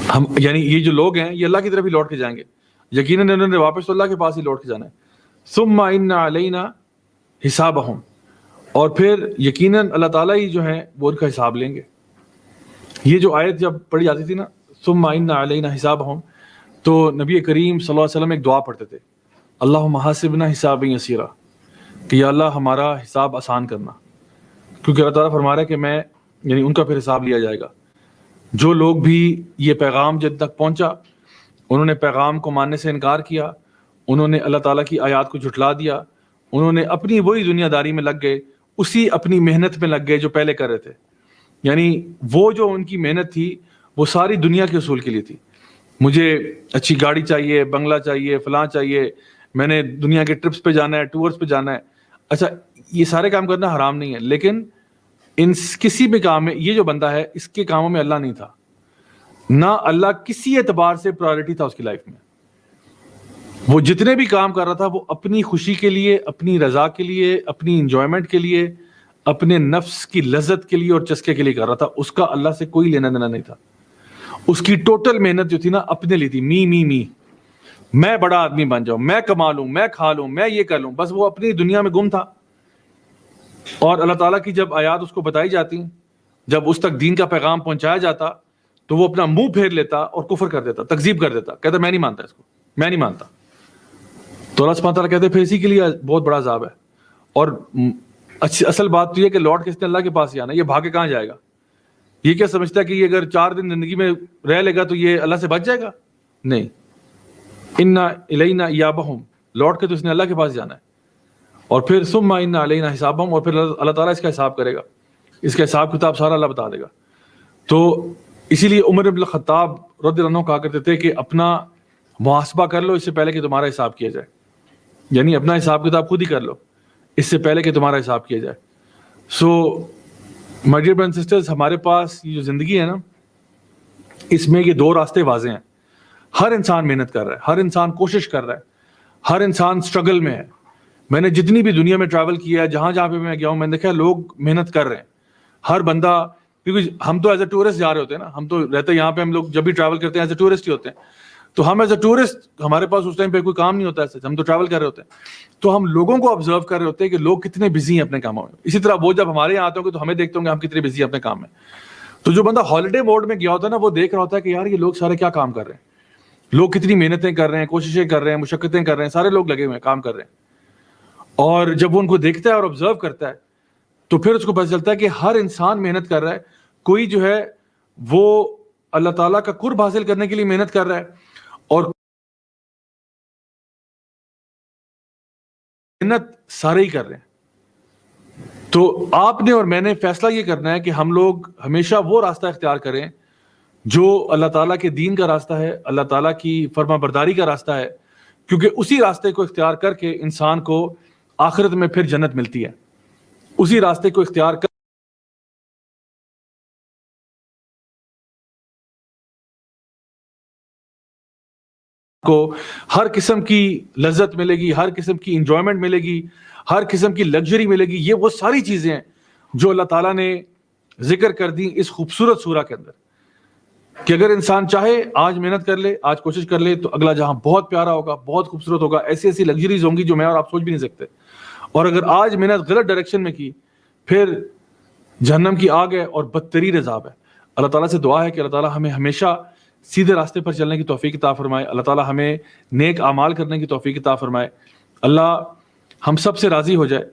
ہم یعنی یہ جو لوگ ہیں یہ اللہ کی طرف ہی لوٹ کے جائیں گے, یقیناً انہوں نے واپس اللہ کے پاس ہی لوٹ کے جانا ہے. ثُمَّ إِنَّا عَلَيْنَا حِسَابَهُمْ, اور پھر یقیناً اللہ تعالیٰ ہی جو ہیں وہ ان کا حساب لیں گے. یہ جو آیت جب پڑھی جاتی تھی نا ثُمَّ إِنَّا عَلَيْنَا حِسَابَهُمْ, تو نبی کریم صلی اللہ علیہ وسلم ایک دعا پڑھتے تھے, اللہم حاسبنا حسابا یسیرا, کہ یا اللہ ہمارا حساب آسان کرنا. کیونکہ اللہ تعالیٰ فرما رہا ہے کہ میں یعنی ان کا پھر حساب لیا جائے گا. جو لوگ بھی یہ پیغام جن تک پہنچا انہوں نے پیغام کو ماننے سے انکار کیا, انہوں نے اللہ تعالیٰ کی آیات کو جھٹلا دیا, انہوں نے اپنی وہی دنیا داری میں لگ گئے, اسی اپنی محنت میں لگ گئے جو پہلے کر رہے تھے. یعنی وہ جو ان کی محنت تھی وہ ساری دنیا کے اصول کے لیے تھی. مجھے اچھی گاڑی چاہیے, بنگلہ چاہیے, فلاں چاہیے, میں نے دنیا کے ٹرپس پہ جانا ہے, ٹورس پہ جانا ہے. اچھا یہ سارے کام کرنا حرام نہیں ہے, لیکن ان کسی بھی کام میں یہ جو بندہ ہے اس کے کاموں میں اللہ نہیں تھا, نہ اللہ کسی اعتبار سے پرائورٹی تھا اس کی لائف میں. وہ جتنے بھی کام کر رہا تھا وہ اپنی خوشی کے لیے, اپنی رضا کے لیے, اپنی انجوائمنٹ کے لیے, اپنے نفس کی لذت کے لیے اور چسکے کے لیے کر رہا تھا، اس کا اللہ سے کوئی لینا دینا نہیں تھا. اس کی ٹوٹل محنت جو تھی نا اپنے لیے تھی، می میں بڑا آدمی بن جاؤں، میں کما لوں، میں کھا لوں، میں یہ کر لوں، بس وہ اپنی دنیا میں گم تھا. اور اللہ تعالیٰ کی جب آیات اس کو بتائی جاتی، جب اس تک دین کا پیغام پہنچایا جاتا تو وہ اپنا منہ پھیر لیتا اور کفر کر دیتا، تکذیب کر دیتا، کہتا میں نہیں مانتا اس کو، میں نہیں مانتا. تو اللہ سبحانہ تعالیٰ کہتے پھر اسی کے لیے بہت بڑا عذاب ہے. اور اصل بات تو یہ کہ لوٹ کے اس نے اللہ کے پاس جانا ہے، یہ بھاگ کے کہاں جائے گا؟ یہ کیا سمجھتا ہے کہ یہ اگر 4 دن زندگی میں رہ لے گا تو یہ اللہ سے بچ جائے گا؟ نہیں. انا الینا ایابہم، لوٹ کے تو اس نے اللہ کے پاس جانا ہے. اور پھر ثم انا علینا حسابہم، اور پھر اللہ تعالیٰ اس کا حساب کرے گا، اس کا حساب کتاب سارا اللہ بتا دے گا. تو اسی لیے عمر بن الخطاب رضی اللہ عنہ کہا کرتے تھے کہ اپنا محاسبہ کر لو اس سے پہلے کہ تمہارا حساب کیا جائے. یعنی اپنا حساب کتاب خود ہی کر لو اس سے پہلے کہ تمہارا حساب کیا جائے. So my dear brothers and sisters, ہمارے پاس یہ جو زندگی ہے نا، اس میں یہ 2 راستے واضح ہیں. ہر انسان محنت کر رہا ہے، ہر انسان کوشش کر رہا ہے، ہر انسان اسٹرگل میں ہے. میں نے جتنی بھی دنیا میں ٹریول کیا ہے، جہاں جہاں پہ میں گیا ہوں، میں نے دیکھا لوگ محنت کر رہے ہیں. ہر بندہ، کیونکہ ہم تو ایز اے ٹورسٹ جا رہے ہوتے ہیں نا، ہم تو رہتے ہیں یہاں پہ، ہم لوگ جب بھی ٹریول کرتے ہیں ایز اے ٹورسٹ ہی ہوتے ہیں. تو ہم ایز اے ٹورسٹ، ہمارے پاس اس ٹائم پہ کوئی کام نہیں ہوتا ہے، ہم تو ٹریول کر رہے ہوتے ہیں. تو ہم لوگوں کو آبزرو کر رہے ہوتے ہیں کہ لوگ کتنے بزی ہیں اپنے کاموں میں. اسی طرح وہ جب ہمارے یہاں آتے ہوں گے تو ہمیں دیکھتے ہوں گے ہم کتنے بزی ہیں اپنے کام میں. تو جو بندہ ہالیڈے موڈ میں گیا ہوتا ہے نا، وہ دیکھ رہا ہوتا ہے کہ یار یہ لوگ سارے کیا کام کر رہے ہیں، لوگ کتنی محنتیں کر رہے ہیں، کوششیں کر رہے ہیں، مشقتیں کر رہے ہیں، سارے لوگ لگے ہوئے ہیں، کام کر رہے ہیں. اور جب وہ ان کو دیکھتا ہے اور آبزرو کرتا ہے تو پھر اس کو پتہ چلتا ہے کہ ہر انسان محنت کر رہا ہے. کوئی جو ہے وہ اللہ تعالیٰ کا قرب حاصل کرنے کے لیے محنت کر رہا ہے، اور محنت سارے ہی کر رہے ہیں. تو آپ نے اور میں نے فیصلہ یہ کرنا ہے کہ ہم لوگ ہمیشہ وہ راستہ اختیار کریں جو اللہ تعالیٰ کے دین کا راستہ ہے، اللہ تعالیٰ کی فرما برداری کا راستہ ہے. کیونکہ اسی راستے کو اختیار کر کے انسان کو آخرت میں پھر جنت ملتی ہے. اسی راستے کو اختیار کر کو ہر قسم کی لذت ملے گی، ہر قسم کی انجوائمنٹ ملے گی، ہر قسم کی لگژری ملے گی. یہ وہ ساری چیزیں ہیں جو اللہ تعالیٰ نے ذکر کر دی اس خوبصورت سورہ کے اندر، کہ اگر انسان چاہے آج محنت کر لے، آج کوشش کر لے، تو اگلا جہاں بہت پیارا ہوگا، بہت خوبصورت ہوگا. ایسی ایسی لگژریز ہوں گی جو میں اور آپ سوچ بھی نہیں سکتے. اور اگر آج محنت غلط ڈائریکشن میں کی، پھر جہنم کی آگ ہے اور بدترین عذاب ہے. اللہ تعالیٰ سے دعا ہے کہ اللہ تعالیٰ ہمیں ہمیشہ سیدھے راستے پر چلنے کی توفیق عطا فرمائے. اللہ تعالیٰ ہمیں نیک اعمال کرنے کی توفیق عطا فرمائے. اللہ ہم سب سے راضی ہو جائے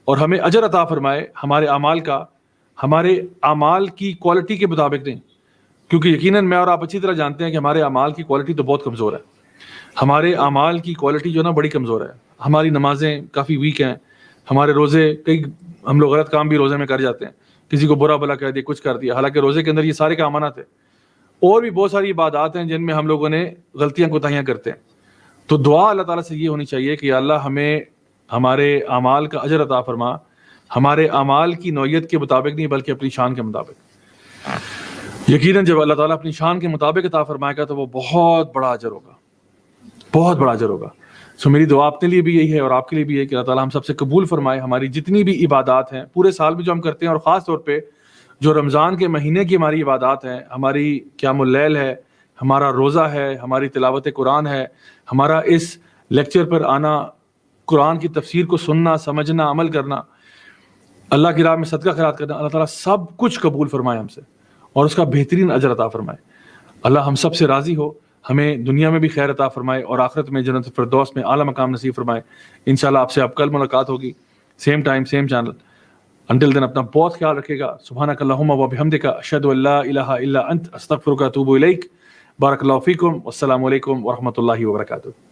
اور ہمیں اجر عطا فرمائے ہمارے اعمال کا، ہمارے اعمال کی کوالٹی کے مطابق نہیں. کیونکہ یقیناً میں اور آپ اچھی طرح جانتے ہیں کہ ہمارے اعمال کی کوالٹی تو بہت کمزور ہے. ہمارے اعمال کی کوالٹی جو نا بڑی کمزور ہے. ہماری نمازیں کافی ویک ہیں، ہمارے روزے، کئی ہم لوگ غلط کام بھی روزے میں کر جاتے ہیں، کسی کو برا بلا کہہ دیا، کچھ کر دیا، حالانکہ روزے کے اندر یہ سارے کام منع تھے. اور بھی بہت ساری عبادات ہیں جن میں ہم لوگوں نے غلطیاں کوتاہیاں کرتے ہیں. تو دعا اللہ تعالیٰ سے یہ ہونی چاہیے کہ اللہ ہمیں ہمارے اعمال کا اجر عطا فرما، ہمارے اعمال کی نوعیت کے مطابق نہیں بلکہ اپنی شان کے مطابق. یقیناً جب اللہ تعالیٰ اپنی شان کے مطابق عطا فرمائے گا تو وہ بہت بڑا اجر ہوگا، بہت بڑا اجر ہوگا. سو میری دعا اپنے لیے بھی یہی ہے اور آپ کے لیے بھی ہے کہ اللہ تعالیٰ ہم سب سے قبول فرمائے ہماری جتنی بھی عبادات ہیں پورے سال میں جو ہم کرتے ہیں، اور خاص طور پہ جو رمضان کے مہینے کی ہماری عبادات ہیں، ہماری قیام اللیل ہے، ہمارا روزہ ہے، ہماری تلاوت قرآن ہے، ہمارا اس لیکچر پر آنا، قرآن کی تفسیر کو سننا، سمجھنا، عمل کرنا، اللہ کی راہ میں صدقہ خیرات کرنا. اللہ تعالیٰ سب کچھ قبول فرمائے ہم سے اور اس کا بہترین اجر عطا فرمائے. اللہ ہم سب سے راضی ہو، ہمیں دنیا میں بھی خیر عطا فرمائے اور آخرت میں جنت الفردوس میں اعلیٰ مقام نصیب فرمائے. انشاءاللہ آپ سے اب کل ملاقات ہوگی، same time same channel. Until then اپنا بہت خیال رکھے گا. سبحانک اللہم و بحمدک، اشہد ان لا الہ الا انت، استغفرک و اتوب الیک. بارک اللہ فیکم، والسلام علیکم ورحمۃ اللہ وبرکاتہ.